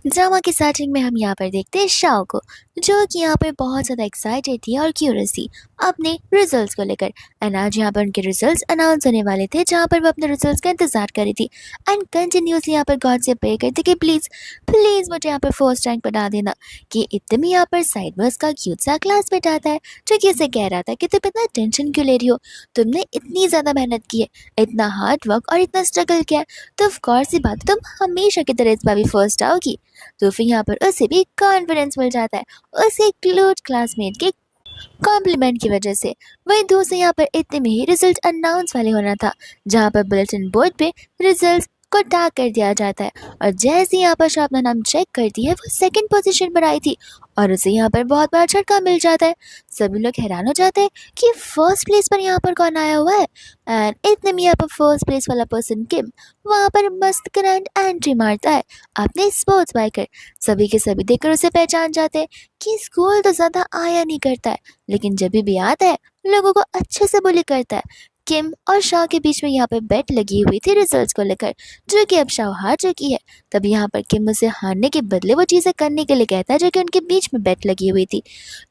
Drama की starting में हम यहाँ पर देखते हैं शाओ को, जो कि यहाँ पर बहुत ज़्यादा एक्साइटेड थी और क्यूरियस थी अपने रिजल्ट्स को लेकर। एंड आज यहाँ पर उनके रिजल्ट्स अनाउंस होने वाले थे, जहाँ पर वो अपने रिजल्ट्स का इंतजार कर रही थी। एंड कंटिन्यूसली यहाँ पर गॉड से प्रे करती कि प्लीज़ प्लीज़ मुझे यहाँ पर फर्स्ट रैंक बना देना। कि इतने यहाँ पर साइड में उसका क्यूट सा क्लासमेट आता है, जो कि उसे कह रहा था कि तुम इतना टेंशन क्यों ले रही हो, तुमने इतनी ज़्यादा मेहनत की है, इतना हार्ड वर्क और इतना स्ट्रगल किया है, तो ऑफ कोर्स ही बात है, तुम हमेशा की तरह इस बार भी फर्स्ट आओगी। तो फिर यहाँ पर उसे भी कॉन्फिडेंस मिल जाता है उसे क्लोज क्लासमेट के कॉम्प्लीमेंट की वजह से। वही दूसरे यहाँ पर इतने में ही रिजल्ट अनाउंस वाले होना था, जहाँ पर बुलेटिन बोर्ड पे रिजल्ट को टैग कर दिया जाता है। और जैसे यहाँ पर शाह अपना नाम चेक करती है, वो सेकंड पोजीशन पर आई थी और उसे यहाँ पर बहुत बड़ा झटका मिल जाता है। सभी लोग हैरान हो जाते हैं कि फर्स्ट प्लेस पर यहाँ पर कौन आया हुआ है। एंड इतने में यहाँ पर फर्स्ट प्लेस वाला पर्सन किम वहाँ पर मस्त ग्रैंड एंट्री मारता है अपने स्पोर्ट्स बाइक कर। सभी के सभी देखकर उसे पहचान जाते हैं कि स्कूल तो ज़्यादा आया नहीं करता है, लेकिन जब भी आता है लोगों को अच्छे से बुली करता है। किम और शाह के बीच में यहाँ पर बेट लगी हुई थी रिजल्ट्स को लेकर, जो कि अब शाह हार चुकी है। तब यहाँ पर किम उसे हारने के बदले वो चीज़ें करने के लिए कहता है जो कि उनके बीच में बेट लगी हुई थी।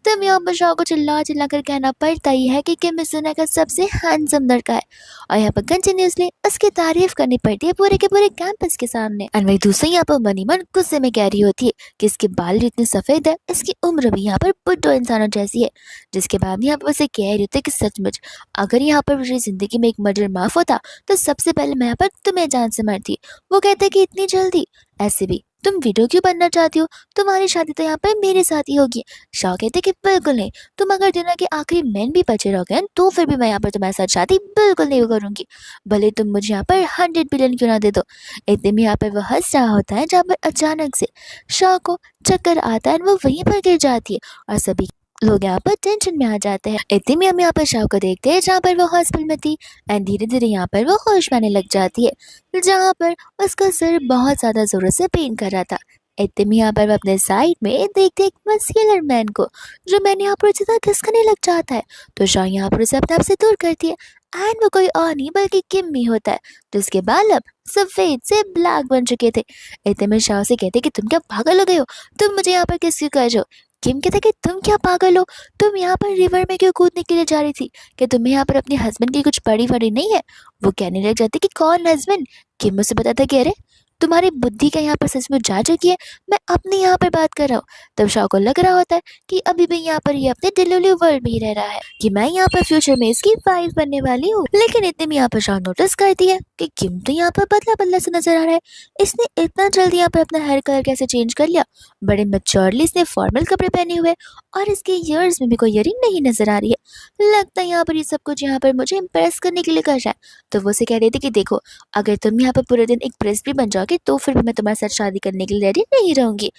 तब यहाँ पर शाह को चिल्ला चिल्ला कर कहना पड़ता ही है कि किम इस दुनिया का सबसे हैंडसम लड़का है, और यहाँ पर कंटिन्यूसली उसकी तारीफ करनी पड़ती है पूरे के पूरे कैंपस के सामने। और वही दूसरी यहाँ पर मनी मन गुस्से में कह रही होती है कि इसके बाल भी इतने सफ़ेद है, इसकी उम्र भी यहाँ पर बुड्ढो इंसानों जैसी है। जिसके बाद यहाँ पर उसे कह रही होती है कि सचमुच अगर यहाँ पर मेरी जिंदगी में एक मर्डर माफ होता तो सबसे पहले मैं यहाँ पर तुम्हें जान से मारती। वो कहते कि इतनी जल्दी, ऐसे भी तुम वीडियो क्यों बनना चाहती हो, तुम्हारी शादी तो यहाँ पर मेरे साथ ही होगी। शाह कहते कि बिल्कुल नहीं, तुम अगर दुनिया के आखिरी मैन भी बचे रहोगे तो फिर भी मैं यहाँ पर तुम्हारे साथ शादी बिल्कुल नहीं करूंगी, भले तुम मुझे यहाँ पर 100 बिलियन क्यों ना दे दो। इतने में यहाँ पर वह हंस रहा होता है, जहाँ पर अचानक से शाह को चक्कर आता है और वो वहीं पर गिर जाती है और सभी लोग यहाँ पर टेंशन में आ जाते हैं। इतने में हम यहाँ पर शाह को देखते हैं, जहाँ पर वो हॉस्पिटल में थी एंड धीरे धीरे यहाँ पर वो होश में आने लग जाती है, जहाँ पर उसका सिर बहुत ज़्यादा जोरों से पेन कर रहा था। इतने में यहाँ पर वो अपने साइड में देखते एक मस्कुलर मैन को, जो मैंने यहाँ पर उसे खिसकने लग जाता है। तो शाह यहाँ पर उसे अपने आप से दूर करती है एंड वो कोई और नहीं बल्कि किम ही होता है, जिसके बाल अब सफेद से ब्लैक बन चुके थे। इतने में शाह से कहते कि तुम क्या पागल हो गए हो, तुम मुझे यहाँ पर किस कर रहे हो। किम कहता कि तुम क्या पागल हो, तुम यहाँ पर रिवर में क्यों कूदने के लिए जा रही थी, कि तुम्हें यहाँ पर अपने हस्बैंड की कुछ पड़ी वड़ी नहीं है। वो कहने लग जाती कि कौन हस्बैंड। किम मुझसे बताता कि अरे तुम्हारी बुद्धि क्या यहाँ पर सच में जा चुकी है, मैं अपने यहाँ पर बात कर रहा हूँ। तब शाह को लग रहा होता है कि अभी भी यहाँ पर ये अपने डिलीवरी वर्ल्ड में ही रह रहा है, कि मैं यहाँ पर फ्यूचर में इसकी वाइफ बनने वाली हूँ। लेकिन इतने में यहाँ पर शाह नोटिस करती है कि किम तो यहाँ पर बदला बदला से नजर आ रहा है, इसने इतना जल्दी यहाँ पर अपना हेयर कलर कैसे चेंज कर लिया, बड़े मैच्योरली इसने फॉर्मल कपड़े पहने हुए और इसके ईयर्स में भी कोई ईयरिंग नहीं नजर आ रही है। लगता है यहाँ पर ये सब कुछ यहाँ पर मुझे इम्प्रेस करने के लिए कर रहा है। तो वो से कह रही थी कि देखो अगर तुम यहाँ पर पूरे दिन एक प्रेस भी बन जाओगे तो फिर भी मैं तुम्हारे साथ शादी करने के लिए रेडी नहीं रहूंगी।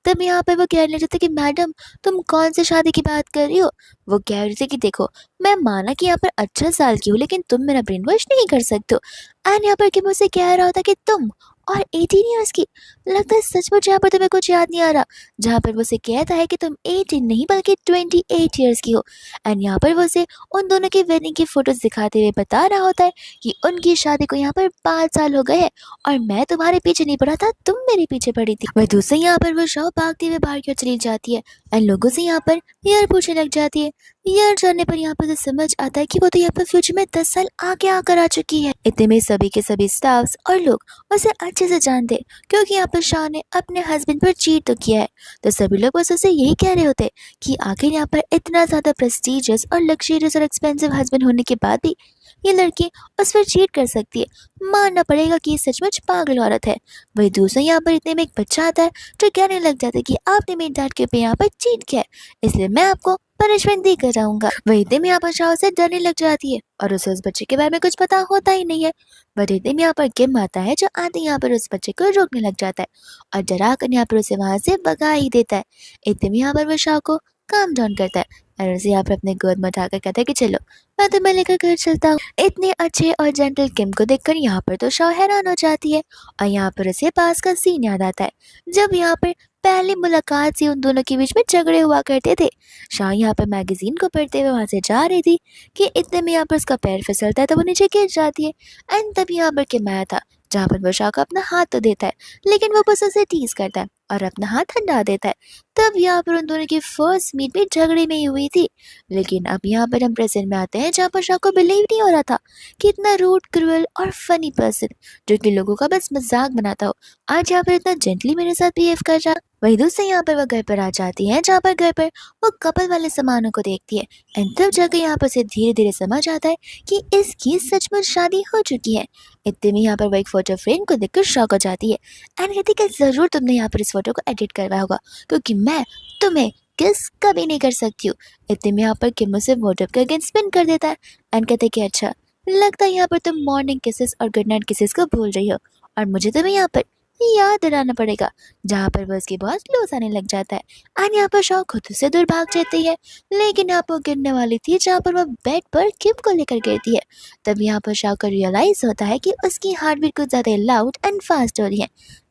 तब यहाँ पर वो कहने लगे थे कि मैडम तुम कौन सी शादी की बात कर रही हो। वो कह रही थी कि देखो मैं माना कि यहाँ पर 18 साल की हूँ, लेकिन तुम मेरा ब्रेन वॉश नहीं कर सकते हो। एंड यहाँ पर कि मुझसे कह रहा होता कि तुम और 18 ईयर्स की, लगता है सचमुच यहाँ पर तुम्हें कुछ याद नहीं आ रहा, जहाँ पर वो उसे कहता है कि तुम 18 नहीं बल्कि 28 ईयर्स की हो। एंड यहाँ पर वो उसे उन दोनों की वेडिंग की फोटोज दिखाते हुए बता रहा होता है कि उनकी शादी को यहाँ पर 5 साल हो गए हैं और मैं तुम्हारे पीछे नहीं पड़ा था, तुम मेरे पीछे पड़ी थी। वह दूसरे यहाँ पर वो शाह भागते हुए बाहर की ओर चली जाती है एंड लोगों से यहाँ पर यार पूछने लग जाती है। यार जानने पर यहाँ पर उसे समझ आता है कि वो तो यहाँ पर फ्यूचर में 10 साल आगे आकर आ चुकी है। इतने में सभी के सभी स्टाफ्स और लोग उसे अच्छे से जानते, क्योंकि यहाँ पर शाह ने अपने हस्बैंड पर चीट तो किया है। तो सभी लोग बस उसे यही कह रहे होते कि आखिर यहाँ पर इतना ज़्यादा प्रेस्टीजियस और लग्जरियस और एक्सपेंसिव हस्बैंड होने के बाद भी ये लड़की उस पर चीट कर सकती है। मानना पड़ेगा कि ये सचमुच पागल औरत है। वही दूसरा यहाँ पर इतने में एक बच्चा आता है जो कहने लग जाता है कि आपने मेरे डैड के पे यहाँ पर चीट किया है, इसलिए मैं आपको पनिशमेंट देकर जाऊंगा। वही इतने में यहाँ पर शाह से डरने लग जाती है और उसे उस बच्चे के बारे में कुछ पता होता ही नहीं है। बट इतने में यहाँ पर किम आता है, जो आते यहाँ पर उस बच्चे को रोकने लग जाता है और डरा कर यहाँ पर उसे वहां से भगा ही देता है। इतने में यहाँ पर वो शाह को काम डाउन करता है और उसे यहाँ पर अपने गोद में उठाकर कहता है कि चलो मैं तुम्हें लेकर घर चलता हूँ। इतने अच्छे और जेंटल किम को देखकर यहाँ पर तो शाह हैरान हो जाती है और यहाँ पर उसे पास का सीन याद आता है, जब यहाँ पर पहली मुलाकात से उन दोनों के बीच में झगड़े हुआ करते थे। शाह यहाँ पर मैगजीन को पढ़ते हुए वहां से जा रही थी कि इतने में यहाँ पर उसका पैर फिसलता है तो वो नीचे गिर जाती है। एंड तब यहाँ पर किम आया था, जहाँ पर वो शाह को अपना हाथ तो देता है, लेकिन वो बस उसे टीज करता है और अपना हाथ हटा देता है। तब यहाँ पर उन दोनों की फर्स्ट मीट भी झगड़े में ही हुई थी। लेकिन अब यहाँ पर हम प्रेजेंट में आते हैं जहाँ पर शाह को बिलीव नहीं हो रहा था कि इतना रूड, क्रूअल और फनी पर्सन जो कि लोगों का बस मजाक बनाता हो, आज यहाँ पर इतना जेंटली मेरे साथ बिहेव कर रहा। वही दूसरी यहाँ पर वह घर पर आ जाती है जहाँ पर घर पर वो कपल वाले सामानों को देखती है। एंड तब जाकर यहाँ पर से धीरे धीरे समझ आता है कि इसकी सचमुच शादी हो चुकी है। इतने में यहाँ पर वो एक फोटो फ्रेम को देखकर शॉक हो जाती है एंड कहती कि जरूर तुमने यहाँ पर इस फोटो को एडिट करवाया होगा, क्योंकि मैं तुम्हें किस कभी नहीं कर सकती हूँ। इतने में यहाँ पर किम उसे फोटो के अगेंस्ट स्पिन कर देता है एंड कहते कि अच्छा, लगता है यहाँ पर तुम मॉर्निंग किसेस और गुड नाइट किसेस को भूल रही हो और मुझे तुम्हें यहाँ पर याद दिलाना पड़ेगा। जहाँ पर वो उसके बहुत क्लोज आने लग जाता है एंड यहाँ पर शॉक खुद से दूर भाग जाती है। लेकिन यहाँ पर गिरने वाली थी जहाँ पर वो बेड पर किम को लेकर गिरती है। तब यहाँ पर शॉक को रियलाइज होता है कि उसकी हार्ट बीट कुछ ज्यादा लाउड एंड फास्ट हो रही है।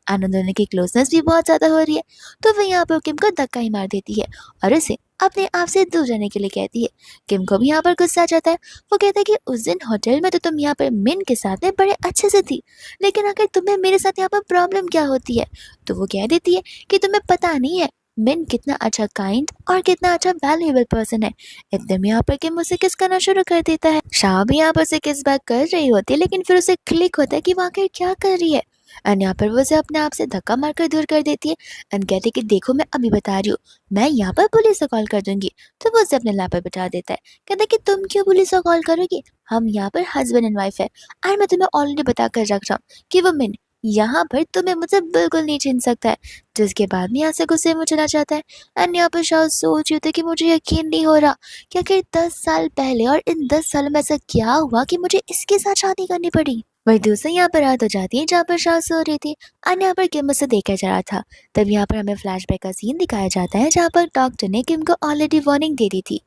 आनंद दोनों की क्लोजनेस भी बहुत ज्यादा हो रही है। तो वह यहाँ पर किम को धक्का ही मार देती है और उसे अपने आप से दूर रहने के लिए कहती है। किम को भी यहाँ पर गुस्सा आ जाता है। वो कहता है कि उस दिन होटल में तो तुम यहाँ पर मिन के साथ में बड़े अच्छे से थी, लेकिन आखिर तुम्हें मेरे साथ यहाँ पर प्रॉब्लम क्या होती है। तो वो कह देती है कि तुम्हें पता नहीं है मिन कितना अच्छा काइंड और कितना अच्छा वैल्यूएबल पर्सन है। इतने में यहाँ पर किम उसे किस करना शुरू कर देता है। शाह भी यहाँ पर उसे किस बैक कर रही होती है, लेकिन फिर उसे क्लिक होता है कि वो आखिर क्या कर रही है। एंड यहाँ पर वो उसे अपने आप से धक्का मारकर दूर कर देती है एंड कहती है कि देखो मैं अभी बता रही हूँ, मैं यहाँ पर पुलिस को कॉल कर दूंगी। तो वो उसे अपने लैप पर बिठा देता है। कहता है कि तुम क्यों पुलिस को कॉल करोगी, हम यहाँ पर हस्बैंड एंड वाइफ है एंड मैं तुम्हें ऑलरेडी बता कर रख रहा हूँ कि वो मिन यहाँ पर तुम्हें मुझसे बिल्कुल नहीं छीन सकता है। जिसके बाद में यहाँ से गुस्से में चला जाता है। एंड यहाँ पर शायद सोच रही थी कि मुझे यकीन नहीं हो रहा कि आखिर 10 साल पहले और इन 10 सालों में ऐसा क्या हुआ कि मुझे इसके साथ शादी करनी पड़ी। वही दूसरी यहाँ पर रात हो जाती है जहाँ पर शाह सो रही थी और यहाँ पर किम उसे देखा जा रहा था। तब यहाँ पर हमें फ्लैशबैक का सीन दिखाया जाता है जहाँ पर डॉक्टर ने किम को ऑलरेडी वार्निंग दे दी थी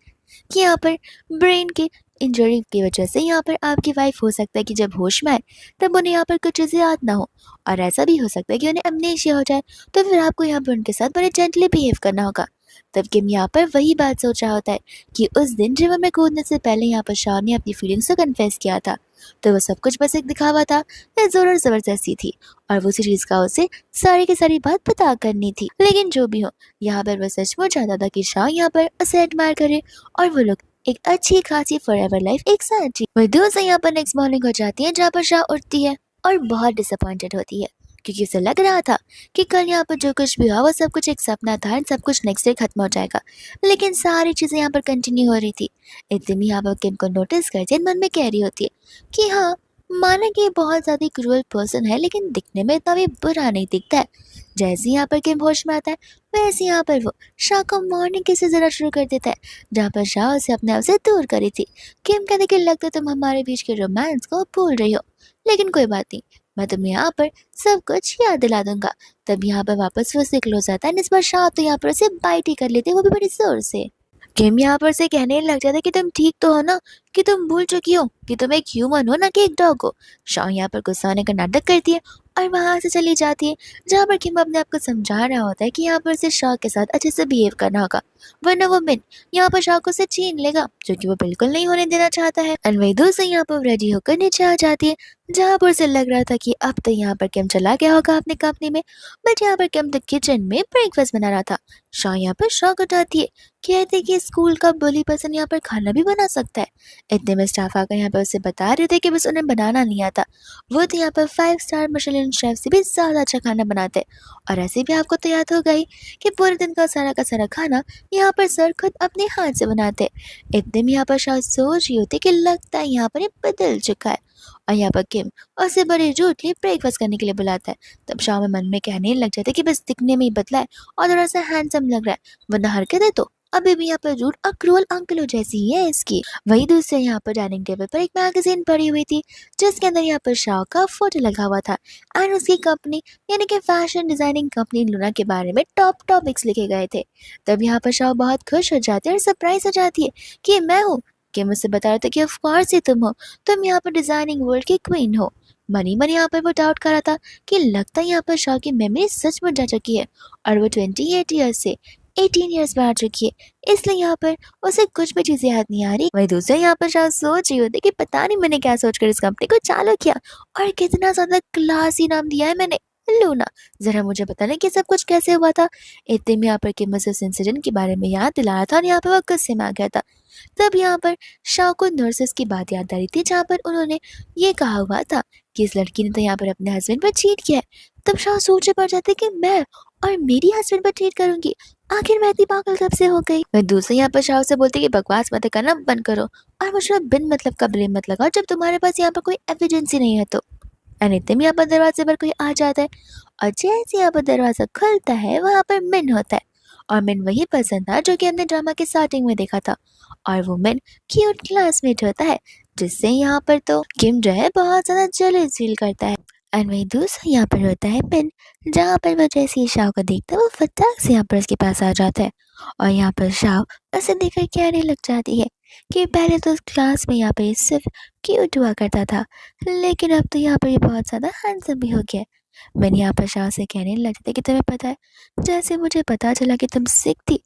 कि यहाँ पर ब्रेन की इंजरी की वजह से यहाँ पर आपकी वाइफ हो सकता है कि जब होश में आए तब उन्हें यहाँ पर कुछ चीज़ें याद ना हो, और ऐसा भी हो सकता है कि उन्हें अमनेशिया हो जाए। तो फिर आपको यहाँ पर उनके साथ बड़े जेंटली बिहेव करना होगा। तब किम यहाँ पर वही बात सोच रहा होता है कि उस दिन रिवर में कूदने से पहले यहाँ पर शाह ने अपनी फीलिंग्स को कन्फेस किया था। तो वो सब कुछ बस एक दिखावा था या जोर और जबरदस्ती थी, और वो उसी चीज का उसे सारी की सारी बात पता करनी थी। लेकिन जो भी हो, यहाँ पर वो सचमुच चाहता था कि शाह यहाँ पर उसे एडमायर करे और वो लोग एक अच्छी खासी फॉरएवर लाइफ एक साथ जी। वही दोस्त यहाँ पर नेक्स्ट मॉर्निंग हो जाती है जहाँ पर शाह उठती है और बहुत डिसअपॉइंटेड होती है, क्योंकि उसे लग रहा था कि कल यहाँ पर जो कुछ भी हुआ वो सब कुछ एक सपना था और सब कुछ नेक्स्ट डे खत्म हो जाएगा। लेकिन सारी चीजें यहाँ पर कंटिन्यू हो रही थी। इतने में यहाँ पर किम को नोटिस करते मन में कह रही होती है कि हाँ, माना कि ये बहुत ज्यादा क्रूअल पर्सन है, लेकिन दिखने में इतना भी बुरा नहीं दिखता है। जैसे यहाँ पर किम होश में आता है वैसे यहाँ पर वो शाह को मॉर्निंग किस से जरा शुरू कर देता है, जहाँ पर शाह उसे अपने आप से दूर करी थी। किम कहते कि लगता तुम हमारे बीच के रोमांस को भूल रही हो, लेकिन कोई बात नहीं, मैं तुम्हें यहाँ पर सब कुछ याद दिला दूंगा। तब यहाँ पर वापस वो से क्लोज आता है। इस बार शाह तो यहाँ पर उसे बाइट ही कर लेते, वो भी बड़ी जोर से। किम यहाँ पर से कहने लग जाता है कि तुम ठीक तो हो ना, कि तुम भूल चुकी हो कि तुम एक ह्यूमन हो ना कि एक डॉग हो। शाह यहाँ पर गुस्सा होने का नाटक करती है और वहां से चली जाती है, जहाँ पर किम अपने आप को समझा रहा होता है कि यहाँ पर से शाह के साथ अच्छे से बिहेव करना होगा, वरना वो मिन यहाँ पर शाह को से छीन लेगा, जो कि वो बिल्कुल नहीं होने देना चाहता है। एंड वही दूसरी यहाँ पर रेडी होकर नीचे आ जाती है, जहाँ पर उसे लग रहा था कि अब तो यहाँ पर किम चला गया होगा अपने कंपनी में, बट यहाँ पर किम तो किचन में ब्रेकफास्ट बना रहा था। शाह यहाँ पर शॉक उठाती है, कहते कि स्कूल का बुली पर्सन यहाँ पर खाना भी बना सकता है। इतने में स्टाफ आकर यहाँ पर उसे बता रहे थे कि बस उन्हें बनाना नहीं आता, वो तो यहाँ पर 5 स्टार मिशेलिन शेफ से भी ज्यादा अच्छा खाना बनाते हैं। और ऐसे भी आपको तो याद होगा ही कि पूरे दिन का सारा खाना यहाँ पर सर खुद अपने हाथ से बनाते। इतने में यहाँ पर शायद सोच रही होती कि लगता है यहाँ पर ये बदल चुका है, और यहाँ पर किम उसे बड़े रूटली ब्रेकफास्ट करने के लिए बुलाता है। तब शाह में मन में कहने लग जाता है कि बस दिखने में ही बदला है और थोड़ा सा हैंडसम लग रहा है, वरना हरकतें तो अभी भी यहाँ पर रूट और क्रूअल अंकलों जैसी ही है इसकी। वही दूसरे यहाँ पर डाइनिंग टेबल पर एक मैगजीन पड़ी हुई थी, जिसके अंदर यहाँ पर शाह का फोटो लगा हुआ था एंड उसकी कंपनी यानी कि फैशन डिजाइनिंग कंपनी लूना के बारे में टॉप टॉपिक्स लिखे गए थे। तब यहाँ पर शाह बहुत खुश हो जाती है और सरप्राइज हो जाती है कि मैं हूँ। कि मुझसे बता रहा था कि ऑफ कोर्स ही तुम हो, तुम यहाँ पर डिजाइनिंग वर्ल्ड की क्वीन हो। मनी मनी यहाँ पर वो डाउट कर रहा था कि लगता है यहाँ पर शाह की मेमोरी सचमुच जा चुकी है और वो 28 ईयर्स से 18 ईयर्स में आ चुकी है, इसलिए यहाँ पर उसे कुछ भी चीजें याद नहीं आ रही। वही दूसरे यहाँ पर शायद सोच रही होती कि पता नहीं मैंने क्या सोचकर इस कंपनी को चालू किया और कितना ज्यादा क्लासी नाम दिया है मैंने। लूना, जरा मुझे बताना कि सब कुछ कैसे हुआ था। इतने में यहाँ पर किम उस इंसिडेंट के बारे में याद दिला रहा था और यहाँ पर वो गुस्से में आ गया था। तब यहाँ पर शाह को नर्सेस की बात याद आ रही थी जहाँ पर उन्होंने ये कहा हुआ था कि इस लड़की ने तो यहाँ पर अपने हस्बैंड पर चीट किया है। तब शाह सोचे पड़ जाते कि मैं और मेरी हस्बैंड पर चीट करूंगी, आखिर मैं इतनी पागल कब से हो गई। मैं दूसरे यहाँ पर शाह से बोलती कि बकवास मत करना बंद करो और मुझे बिन मतलब का ब्लेम मत लगाओ जब तुम्हारे पास यहाँ पर कोई एविडेंस ही नहीं है तो। इतने में यहाँ पर दरवाजे पर कोई आ जाता है और जैसे यहाँ पर दरवाजा खुलता है वहां पर मिन होता है और मिन वही पसंद था जो कि हमने ड्रामा के स्टार्टिंग में देखा था और वो मिन क्यूट क्लासमेट होता है जिससे यहाँ पर तो किम जो है बहुत ज्यादा जेलस फील करता है। एंड वही दूसरा यहाँ पर होता है मिन जहाँ पर वो जैसे ही शाह को देखता है वो फटाक से यहाँ पर उसके पास आ जाता है और यहाँ पर शाह उसे देखकर कहने लग जाती है कि पहले तो उस क्लास में यहाँ पे सिर्फ क्यूट हुआ करता था लेकिन अब तो यहाँ पर ये बहुत ज़्यादा हैंडसम भी हो गया है। मैंने यहाँ पर शाह से कहने लग जाता कि तुम्हें पता है जैसे मुझे पता चला कि तुम सिक थी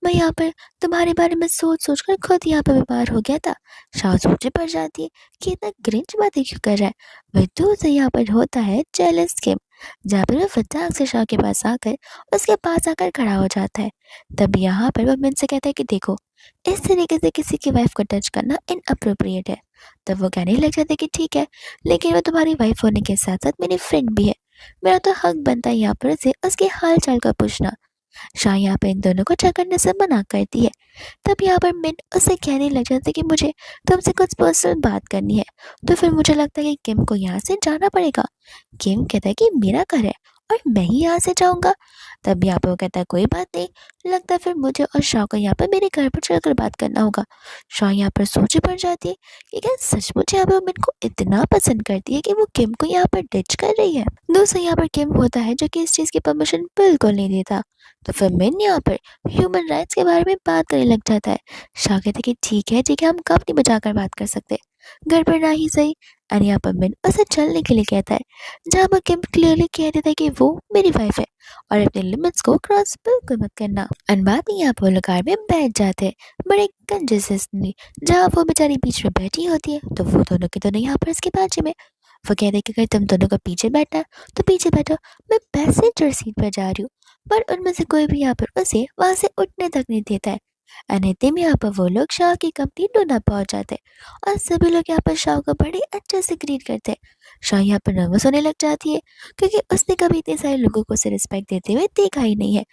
मैं यहाँ पर तुम्हारे बारे में सोच सोच कर खुद यहाँ पर बीमार हो गया था। शाह सोचे पड़ जाती है कि इतना ग्रिंच बातें क्यों कर रहा है। वही दूसरा यहाँ पर होता है जेलस किम जहाँ पर वो फटाक से शाह के पास आकर उसके पास आकर खड़ा हो जाता है। तब यहाँ पर वो मिन से कहता है कि देखो इस तरीके से किसी की वाइफ को टच करना इनअप्रोप्रिएट है। तब वो कहने लग जाते कि ठीक है लेकिन वो तुम्हारी वाइफ होने के साथ साथ मेरी फ्रेंड भी है, मेरा तो हक बनता है यहाँ पर उसे उसके हाल चाल का पूछना। शाह यहाँ पे इन दोनों को झगड़ने से मना करती है। तब यहाँ पर मिन उसे कहने लग जाते कि मुझे तुमसे कुछ पर्सनल बात करनी है। तो फिर मुझे लगता है कि किम को यहाँ से जाना पड़ेगा। किम कहता है कि मेरा घर है और मैं ही यहाँ से जाऊंगा। तब यहाँ पे वो कहता है कोई बात नहीं, लगता है फिर मुझे और शाह को यहाँ पर मेरे घर पर चलकर बात करना होगा। शाह यहाँ पर सोचे पड़ जाती है कि क्या सचमुच यहाँ पर वो मिन को इतना पसंद करती है कि वो किम को यहाँ पर डिच कर रही है। दूसरा यहाँ पर किम होता है जो कि इस चीज़ की परमिशन बिल्कुल नहीं देता। तो फिर मिन यहाँ पर ह्यूमन राइट्स के बारे में बात करने लग जाता है। शाह कहते कि ठीक है हम कब नहीं बचाकर बात कर सकते, घर पर ना ही सही। और यहाँ पर मिन उसे चलने के लिए कहता है जहाँ पर किम क्लियरली कह देता है कि वो मेरी वाइफ है और अपने लिमिट्स को क्रॉस बिल्कुल मत करना। और बाद में यहाँ पर कार में बैठ जाते हैं बड़े कंजस्टली जहाँ वो बेचारी बीच में बैठी होती है तो वो दोनों के दोनों यहाँ पर इसके बाजू में। वो कहते हैं कि अगर तुम दोनों को पीछे बैठना है तो पीछे बैठो, मैं पैसेंजर सीट पर जा रही हूँ। पर उनमें से कोई भी यहाँ पर उसे वहां से उठने तक नहीं देता है। अनिति में यहाँ पर वो लोग शाह की कंपनी ढूंढना पहुंच जाते हैं और सभी लोग यहाँ पर शाह को बड़े अच्छे से ग्रीट करते हैं। शाह यहाँ पर नर्वस होने लग जाती है क्योंकि उसने कभी इतने सारे लोगों को उसे रिस्पेक्ट देते हुए देखा ही नहीं है।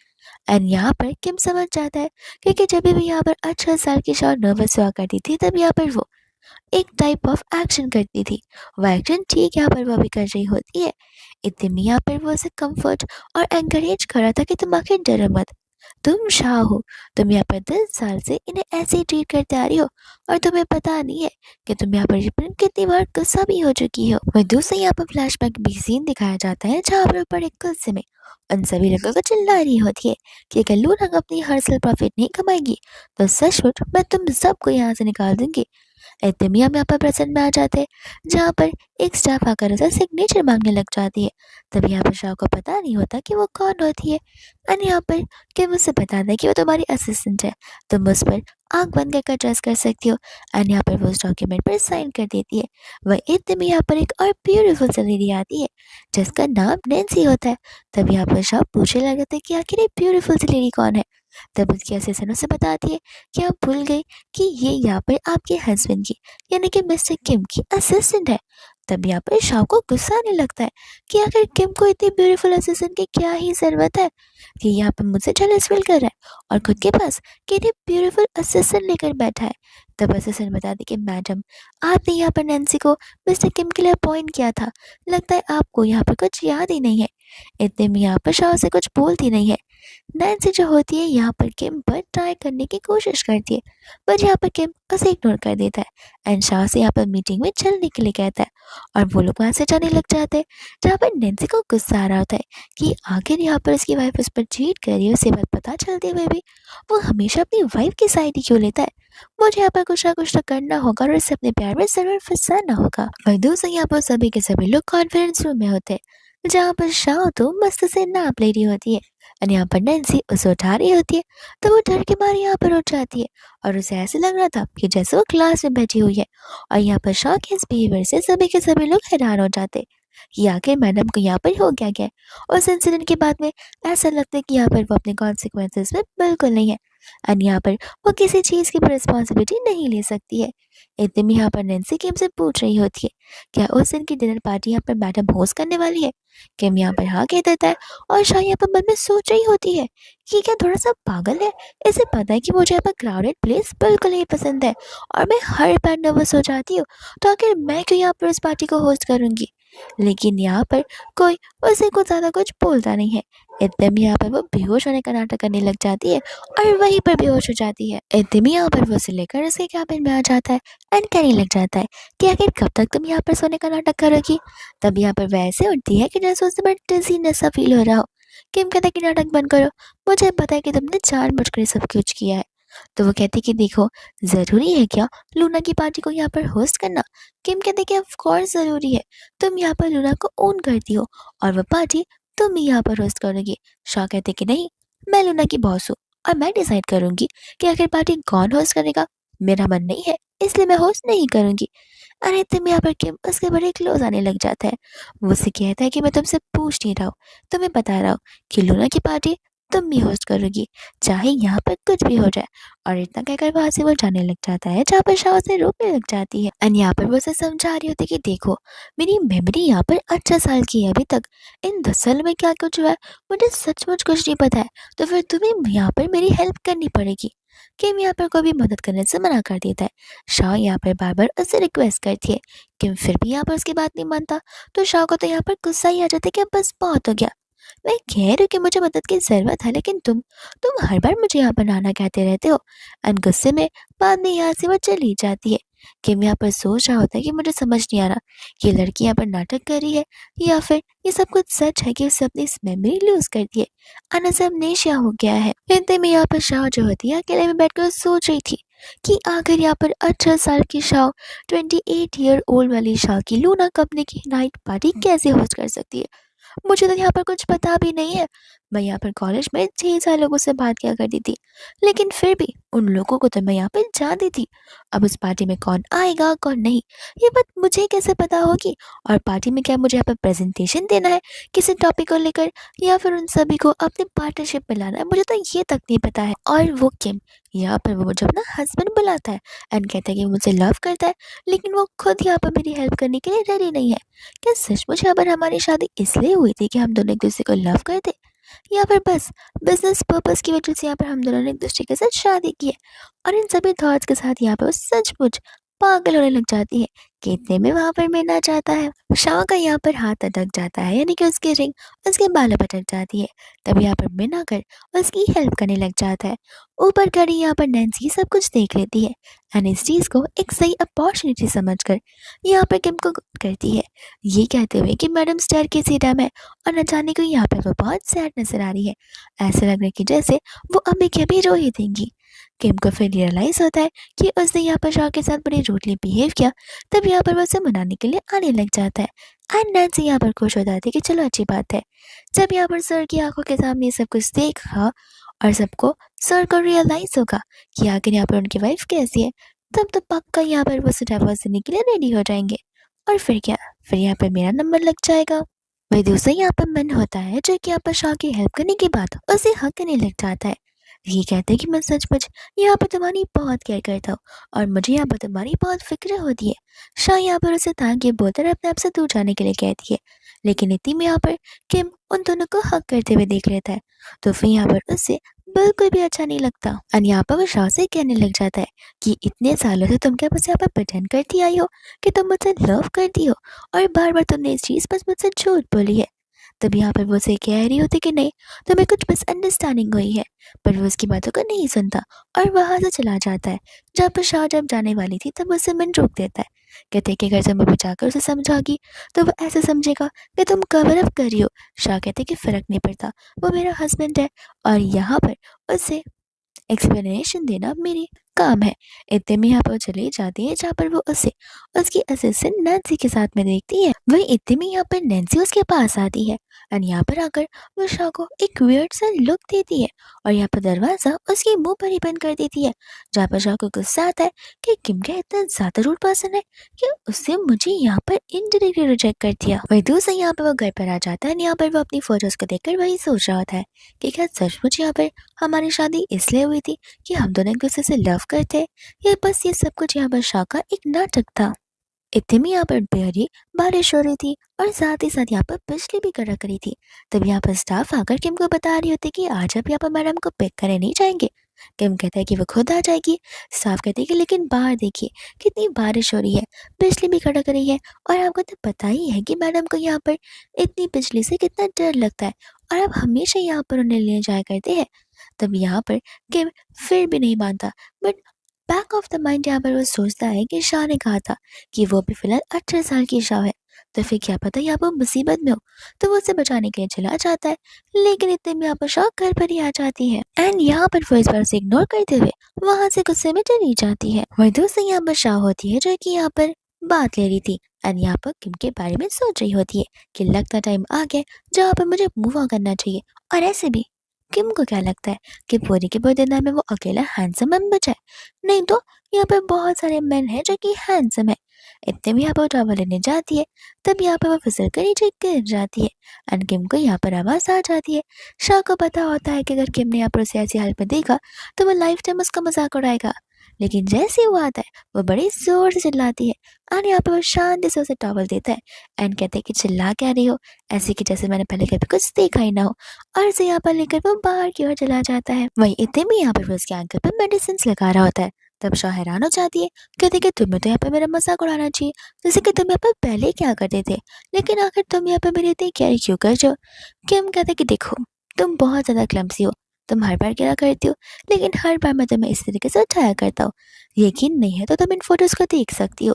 एंड यहाँ पर किम समझ जाता है क्योंकि जब भी यहाँ पर 18 साल की शाह नर्वस हुआ करती थी तब यहाँ पर वो एक टाइप ऑफ एक्शन करती थी। वो एक्शन ठीक यहाँ पर वो भी कर रही होती है। इतने में यहाँ पर वो उसे कंफर्ट और एंकरेज कर रहा था कि तुम आखिर डरो मत, तुम शाह हो, तुम यहाँ पर 10 साल से इन्हें ऐसे ही ट्रीट करते आ रही हो और तुम्हें पता नहीं है कि तुम यहाँ पर रिपीट कितनी बार गुस्सा भी हो चुकी हो। वही दूसरे यहाँ पर फ्लैशबैक भी सीन दिखाया जाता है जहाँ पर बड़े गुस्से में उन सभी लोगों को चिल्ला रही होती है कि अगर लूना अपनी हर साल प्रॉफिट नहीं कमाएगी तो सचमुच मैं तुम सबको यहाँ से निकाल दूंगी। इतने में हम यहाँ पर प्रसन्न में आ जाते हैं जहाँ पर एक स्टाफ आकर उसे सिग्नेचर मांगने लग जाती है। तब यहाँ पर शाह को पता नहीं होता कि वो कौन होती है और यहाँ पर कि मुझसे बता दें कि वो तुम्हारी असिस्टेंट है, तुम उस पर आँख बंद कर ट्रस्ट कर सकती हो। एंड यहाँ पर वो उस डॉक्यूमेंट पर साइन कर देती है। वह इतने में यहाँ पर एक और ब्यूटीफुल सी लेडी आती है जिसका नाम नैन्सी होता है। तब यहाँ पर शाह पूछने लगे थे कि आखिर ये ब्यूटीफुल सी लेडी कौन है। तब उसकी असिस्टेंट उसे बताती है कि आप भूल गए कि ये यहाँ पर आपके हस्बैंड की यानी कि मिस्टर किम की असिस्टेंट है। तब यहाँ पर शाह को गुस्सा आने लगता है कि आखिर किम को इतनी ब्यूटीफुल असिस्टेंट की क्या ही जरूरत है कि यहाँ पर मुझसे जेलस फील कर रहा है और खुद के पास कितनी ब्यूटीफुल असिस्टेंट लेकर बैठा है। तब असिस्टेंट बताती कि मैडम आपने यहाँ पर नैन्सी को मिस्टर किम के लिए अपॉइंट किया था, लगता है आपको यहाँ पर कुछ याद ही नहीं है। इतने में यहाँ पर शाह से कुछ बोलती नहीं है। नैन्सी जो होती है यहाँ पर किम पर ट्राई करने की कोशिश करती है पर यहाँ पर किम उसे इग्नोर कर देता है एंड शाह से यहाँ पर मीटिंग में चलने के लिए कहता है और वो लोग वहाँ से जाने लग जाते हैं जहाँ पर नैन्सी को गुस्सा आ रहा होता है कि आखिर यहाँ पर उसकी वाइफ उस पर चीट कर रही है। उसे बात पता चलते हुए भी वो हमेशा अपनी वाइफ की साइड ही क्यों लेता है। मुझे यहाँ पर कुछ ना करना होगा और उसे अपने प्यार में जरूर फंसाना होगा। वही दूसरे यहाँ पर सभी के सभी लोग कॉन्फ्रेंस रूम में होते हैं जहाँ पर शाह तो मस्त से नाप ले रही होती है और यहाँ पर नैन्सी उसे उठा रही होती है तो वो डर के मारे यहाँ पर उठ जाती है और उसे ऐसे लग रहा था कि जैसे वो क्लास में बैठी हुई है। और यहाँ पर शाह के इस बिहेवियर से सभी के सभी लोग हैरान हो जाते। कि आखिर मैडम को यहाँ पर हो क्या गया है। उस इंसिडेंट के बाद में ऐसा लगता है कि यहाँ पर वो अपने कॉन्सिक्वेंसेस में बिल्कुल नहीं है एंड यहाँ पर वो किसी चीज़ की भी रिस्पॉन्सिबिलिटी नहीं ले सकती है। इतने में यहाँ पर नैन्सी किम से पूछ रही होती है क्या उस दिन की डिनर पार्टी यहाँ पर मैडम होस्ट करने वाली है। किम यहाँ पर हाँ कह देता है और शाह यहाँ पर मन में सोच रही होती है कि क्या थोड़ा सा पागल है, इसे पता है कि मुझे यहाँ पर क्राउडेड प्लेस बिल्कुल नहीं पसंद है और मैं हर बार नर्वस हो जाती हूँ, तो आखिर मैं क्यों यहाँ पर उस पार्टी को होस्ट करूँगी। लेकिन यहाँ पर कोई उसे कुछ ज़्यादा कुछ बोलता नहीं है। इतने में यहाँ पर वो बेहोश होने का नाटक करने लग जाती है और वहीं पर बेहोश हो जाती है। इतने में यहाँ पर वो उसे लेकर उसके कैबिन में आ जाता है एंड कहने लग जाता है कि आखिर कब तक तुम यहाँ पर सोने का नाटक करोगी। तब यहाँ पर वैसे उठती है कि जैसे उसे बड़ा डिजीनेस सा फील हो रहा हो। किम कहता है कि नाटक बंद करो, मुझे पता है कि तुमने जानबूझकर ये सब कुछ किया है। तो वो कहती कि देखो, ज़रूरी है क्या लूना की पार्टी को यहाँ पर होस्ट करना। किम कहते कि ऑफ कोर्स ज़रूरी है, तुम यहाँ पर लूना को ओन करती हो और वो पार्टी तुम ही यहाँ पर होस्ट करोगी। शाह कहते कि नहीं, मैं लूना की बॉस हूँ और मैं डिसाइड करूंगी कि आखिर पार्टी कौन होस्ट करेगा। मेरा मन नहीं है इसलिए मैं होस्ट नहीं करूंगी। अरे तुम यहाँ पर किम उसके बड़े क्लोज आने लग जाता है। वो उससे कहता है कि मैं तुमसे पूछ नहीं रहा हूँ, तुम्हें बता रहा हूँ कि लूना की पार्टी तुम भी होस्ट करोगी, चाहे यहाँ पर कुछ भी हो जाए। और इतना कहकर वहां से वो जाने लग जाता है जहाँ पर शाह उसे रोकने लग जाती है एंड यहाँ पर वो उसे समझा रही होती है कि देखो, मेरी मेमोरी यहाँ पर 18 साल की है अभी तक, इन 10 साल में क्या कुछ हुआ है मुझे सचमुच कुछ नहीं पता है, तो फिर तुम्हें यहाँ पर मेरी हेल्प करनी पड़ेगी। किम यहाँ पर कोई भी मदद करने से मना कर देता है। शाह यहाँ पर बार बार उससे रिक्वेस्ट करती है, किम फिर भी यहाँ पर उसकी बात नहीं मानता। तो शाह को तो यहाँ पर गुस्सा ही आ जाता है कि अब बस बहुत हो गया, मैं कह रही हूँ कि मुझे मदद की ज़रूरत है लेकिन तुम हर बार मुझे यहाँ पर नाना कहते रहते हो। एंड गुस्से में बाद में यहाँ से वो चली जाती है। किम यहाँ पर सोच रहा होता है कि मुझे समझ नहीं आ रहा कि लड़की यहाँ पर नाटक कर रही है या फिर ये सब कुछ सच है कि उससे अपनी मेमोरी लूज कर दी है, अनसमनेशिया हो गया है। इतने में यहाँ पर शाह जो होती है अकेले में बैठकर सोच रही थी कि आखिर यहाँ पर 18 साल की शाह 28 ईयर ओल्ड वाली शाह की लूना कंपनी की नाइट पार्टी कैसे होस्ट कर सकती है। मुझे तो यहाँ पर कुछ पता भी नहीं है। मैं यहाँ पर कॉलेज में 6 साल लोगों से बात किया करती थी, लेकिन फिर भी उन लोगों को तो मैं यहाँ पर जानती थी। अब उस पार्टी में कौन आएगा कौन नहीं, ये बात मुझे कैसे पता होगी। और पार्टी में क्या मुझे यहाँ पर प्रेजेंटेशन देना है किसी टॉपिक को लेकर, या फिर उन सभी को अपने पार्टनरशिप में लाना है, मुझे तो ये तक नहीं पता है। और वो किम यहाँ पर वो मुझे अपना हस्बैंड बुलाता है एंड कहता है कि मुझे लव करता है, लेकिन वो खुद यहाँ पर मेरी हेल्प करने के लिए रेडी नहीं है। क्या सचमुच यहाँ पर हमारी शादी इसलिए हुई थी कि हम दोनों एक दूसरे को लव करते, या फिर बस बिजनेस पर्पस की वजह से यहाँ पर हम दोनों ने एक दूसरे के साथ शादी की है। और इन सभी थॉट्स के साथ यहाँ पर वो सचमुच पागल होने लग जाती है कि इतने में वहां पर मिलना चाहता है। शाह का यहाँ पर हाथ अटक जाता है, यानी कि उसकी रिंग उसके बालों पर अटक जाती है। तब यहाँ पर मिन आकर उसकी हेल्प करने लग जाता है। ऊपर खड़ी यहाँ पर नैन्सी सब कुछ देख लेती है एंड इस चीज को एक सही अपॉर्चुनिटी समझकर यहाँ पर किम को करती है, ये कहते हुए कि मैडम स्टेयर की सीट है और न जाने को यहाँ पर वो बहुत सैड नजर आ रही है। ऐसा लग रहा है कि जैसे वो अभी के अभी रो ही देंगी। किम को फिर रियलाइज होता है कि उसने यहाँ पर शाह के साथ बड़ी रूडली बिहेव किया। तब यहाँ पर वो उसे मनाने के लिए आने लग जाता है एंड नैन्सी यहाँ पर खुश हो जाती है कि चलो अच्छी बात है। जब यहाँ पर सर की आंखों के सामने ये सब कुछ देखा और सबको सर को रियलाइज होगा कि आखिर यहाँ पर उनकी वाइफ कैसी है, तब तो पक्का यहाँ पर वो डिवोर्स देने के लिए रेडी हो जाएंगे। और फिर क्या, फिर यहाँ पर मेरा नंबर लग जाएगा। वही दूसरा यहाँ पर मन होता है जो कि यहाँ पर शाह की हेल्प करने के बाद उसे हक करने लग जाता है। ये कहते हैं कि मैं सचमुच यहाँ पर तुम्हारी बहुत केयर करता हूँ और मुझे यहाँ पर तुम्हारी बहुत फिक्र होती है। शाह यहाँ पर उसे ताकि के बोलकर अपने आप से दूर जाने के लिए कहती है, लेकिन इतनी में यहाँ पर किम उन दोनों को हक करते हुए देख लेता है। तो फिर यहाँ पर उससे बिल्कुल भी अच्छा नहीं लगता और यहाँ पर वो शाह से कहने लग जाता है कि इतने सालों से तुम क्या बस यहाँ पर प्रेटेंड करती आई हो कि तुम मुझसे लव करती हो और बार बार तुमने इस चीज पर मुझसे झूठ बोली है। तब यहाँ पर वो उसे कह रही होती कि नहीं, तुम्हें कुछ मिसअंडरस्टैंडिंग हुई है, पर वो उसकी बातों को नहीं सुनता और वहां से चला जाता है। जब पर शाह जब जाने वाली थी तब उसे मन रोक देता है, कहते हैं कि अगर तुम अभी जाकर उसे समझाओगी तो वो ऐसे समझेगा कि तुम कवर अप कर रही हो। शाह कहते हैं कि फर्क नहीं पड़ता, वो मेरा हस्बैंड है और यहाँ पर उसे एक्सप्लेनेशन देना मेरी काम है। इतने में यहाँ पर वो चली जाती है जहाँ पर वो उसे उसकी असिस्टेंट नैन्सी के साथ में देखती है। वही इतने में यहाँ पर नैन्सी उसके पास आती है एंड यहाँ पर आकर वो शॉ को एक वियर्ड सा लुक देती है और यहाँ पर दरवाजा उसके मुंह पर ही बंद कर देती है। जहाँ पर शॉ को गुस्सा आता है कि किम क्या इतना ज्यादा रूड पर्सन है कि उससे मुझे यहाँ पर इनडायरेक्टली रिजेक्ट कर दिया। वही दूसरा यहाँ पर वो घर पर आ जाता है और यहाँ पर वो अपनी फोटोज को देखकर वही सोच रहा होता है कि क्या सचमुच यहाँ पर हमारी शादी इसलिए हुई थी कि हम दोनों एक दूसरे से लव करते हैं या बस ये सब कुछ यहाँ पर शॉ का एक नाटक था। इतने में यहाँ पर बेहरी बारिश हो रही थी और साथ ही साथ यहाँ पर बिजली भी कड़क रही थी। तब यहाँ पर स्टाफ आकर किम को बता रही होती कि आज आप यहाँ पर मैडम को पिक करने नहीं जाएंगे। किम कहता है कि वो खुद आ जाएगी। स्टाफ कहते हैं कि लेकिन बाहर देखिए कितनी बारिश हो रही है, बिजली भी कड़क रही है और आपको तो पता ही है कि मैडम को यहाँ पर इतनी बिजली से कितना डर लगता है और आप हमेशा यहाँ पर उन्हें ले जाया करते हैं। तब यहाँ पर किम फिर भी नहीं मानता but back of the mind यहाँ पर वो सोचता है कि शाह ने कहा था कि वो भी फिलहाल 18 साल की शाह है, तो फिर क्या पता यहाँ पर मुसीबत में हो, तो वो उसे बचाने के लिए चला जाता है। लेकिन इतने में यहाँ पर शाह घर पर ही आ जाती है एंड यहाँ पर वो इस बार उसे इग्नोर करते हुए वहां से गुस्से में चली जाती है। वही दूसरी यहाँ पर शाह होती है जो कि यहाँ पर बात ले रही थी एंड यहाँ पर किम के बारे में सोच रही होती है कि लगता टाइम आ गया जहाँ पर मुझे मूव ऑन करना चाहिए। और ऐसे भी किम को क्या लगता है कि पूरी के पूरे दुनिया में वो अकेला हैंडसम मैन बचा है? नहीं तो यहाँ पे बहुत सारे मैन हैं जो कि हैंडसम है। इतने में यहाँ पर ड्रामा लेने जाती है तब यहाँ पे वो फिसल कर नीचे गिर जाती है एंड किम को यहाँ पर आवाज आ जाती है। शाह को पता होता है कि अगर किम ने यहाँ पर उसे ऐसी हालत में देखा तो वो लाइफ टाइम उसका मजाक उड़ाएगा। लेकिन जैसे ही वो आता है वो बड़ी जोर से चिल्लाती है और यहाँ पे वो शांति से उसे टॉवल देता है एंड कहते हैं कि चिल्ला क्या रही हो, ऐसे कि जैसे मैंने पहले कभी कुछ देखा ही ना हो। और उसे यहाँ पर लेकर वो बाहर की ओर चला जाता है। वही इतने में यहाँ पर वो उसके एंकल पर मेडिसिन लगा रहा होता है। तब शाह हैरान हो जाती है, कहते कि तुम्हें तो यहाँ पे मेरा मजाक उड़ाना चाहिए, जैसे कि तुम यहाँ पर पहले क्या करते थे, लेकिन आखिर तुम यहाँ पे मेरी इतनी केयर क्यों कर रहे हो। किम कहते कि देखो तुम बहुत ज्यादा क्लमसी हो, तुम हर बार क्या करती हो, लेकिन हर बार मैं तुम्हें इस तरीके से उठाया करता हूँ। यकीन नहीं है तो तुम इन फोटोज को देख सकती हो।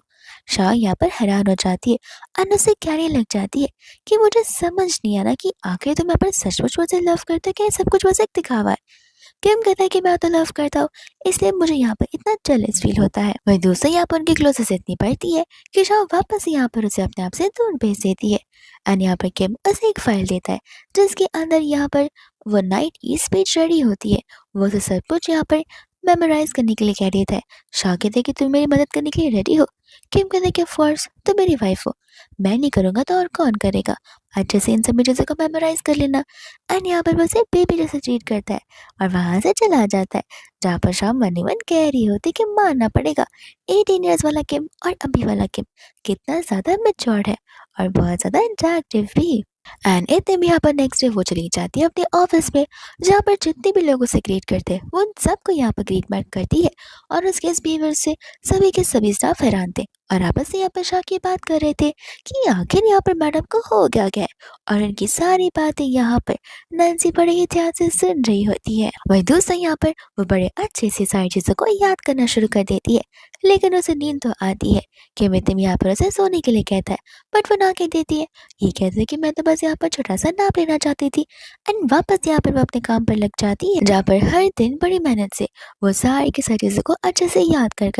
शाह यहाँ पर हैरान हो जाती है और उसे कहने लग जाती है कि मुझे समझ नहीं आ रहा कि आखिर तुम यहाँ पर सचमुच मुझे लव करते हो क्या ये सब कुछ बस एक दिखावा है। किम कहता है कि मैं तो लव करता हूँ, इसलिए मुझे यहाँ पर इतना जेलस फील होता है। वही दूसरा यहाँ पर उनकी क्लोजेस इतनी बढ़ती है कि शाह वापस यहाँ पर उसे अपने आप से दूर भेज देती है एंड यहाँ पर किम उसे एक फाइल देता है जिसके अंदर यहाँ पर वो नाइट की स्पीच रेडी होती है। वो उसे सब कुछ यहाँ पर मेमोराइज करने के लिए कह देता है। शाह कहते हैं कि तुम मेरी मदद करने के लिए रेडी हो। किम कहते हैं कि ऑफ कोर्स तुम मेरी वाइफ हो, मैं नहीं करूँगा तो और कौन करेगा, अच्छे से इन सभी चीज़ों को मेमोराइज कर लेना। एंड यहाँ पर वो उसे बेबी जैसे ट्रीट करता है और वहां से चला जाता है। जहाँ पर शाम मन ही मन कह रही होती कि मानना पड़ेगा 18 ईयर्स वाला किम और अभी वाला किम कितना ज्यादा मेच्योर्ड है और बहुत ज्यादा इंटरेक्टिव भी। एंड इतने भी यहाँ पर नेक्स्ट डे वो चली जाती है अपने ऑफिस में जहाँ पर जितने भी लोग उसे ग्रीट करते हैं वो उन सबको यहाँ पर ग्रीट बैक करती है और उसके इस बिहेवियर से सभी के सभी स्टाफ हैरान थे और आपस में यहाँ पर शाह की बात कर रहे थे कि आखिर यहाँ पर मैडम को हो गया और उनकी सारी बातें यहाँ पर नैन्सी बड़े ही ध्यान से सुन रही होती है। वही दूसरा यहाँ पर वो बड़े अच्छे से सारी चीजों को याद करना शुरू कर देती है, लेकिन उसे नींद तो आती है कि मितिम यहाँ पर उसे सोने के लिए कहता है बट वो ना कह देती है। ये कहते हैं कि मैं तो बस यहाँ पर छोटा सा नाप लेना चाहती थी एंड वापस यहाँ पर वो अपने काम पर लग जाती है जहाँ पर हर दिन बड़ी मेहनत से वो सारी की सारी चीजों को अच्छे से याद कर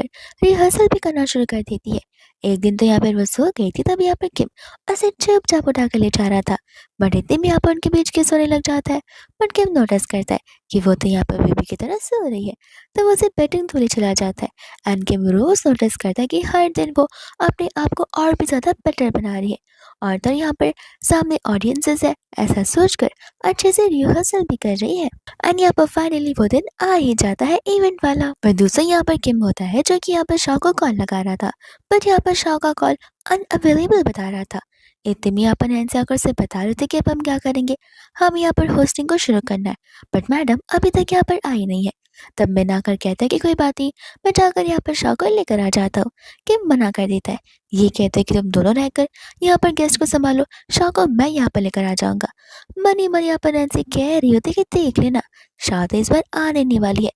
रिहर्सल भी करना शुरू कर देती है। एक दिन तो यहाँ पर वो सो गई थी तब यहाँ पर किम उसे चुपचाप उठा कर ले जा रहा था बट इतने में यहाँ पर उनके बीच के सोने लग जाता है। बट किम नोटिस करता है कि वो तो यहाँ पर बेबी की तरह सो रही है तो वो उसे बेडिंग थोड़ी चला जाता है एंड किम रोज नोटिस करता है कि हर दिन वो अपने आप को और भी ज्यादा बेटर बना रही है और तो यहाँ पर सामने ऑडियंसेस है ऐसा सोचकर अच्छे से रिहर्सल भी कर रही है। एंड यहाँ पर फाइनली वो दिन आ ही जाता है इवेंट वाला। पर दूसरा यहाँ पर किम होता है जो कि यहाँ पर शाह को कॉल लगा रहा था बट यहाँ पर शाह का कॉल अनअवेलेबल बता रहा था। इतने में यहाँ पर नैन्सी आकर से बता रहे थे कि अब हम क्या करेंगे, हम यहाँ पर होस्टिंग को शुरू करना है बट मैडम अभी तक यहाँ पर आई नहीं है। तब मैं ना कर कहता है कि कोई बात नहीं, मैं जाकर यहाँ पर शाह को लेकर आ जाता हूँ। किम मना कर देता है, ये कहते हैं कि तुम दोनों रहकर यहाँ पर गेस्ट को संभालो, शाह को मैं यहाँ पर लेकर आ जाऊंगा। मनी मनी यहाँ पर नैन्सी कह रही होती कि देख लेना शाह तो इस बार आने नहीं वाली है,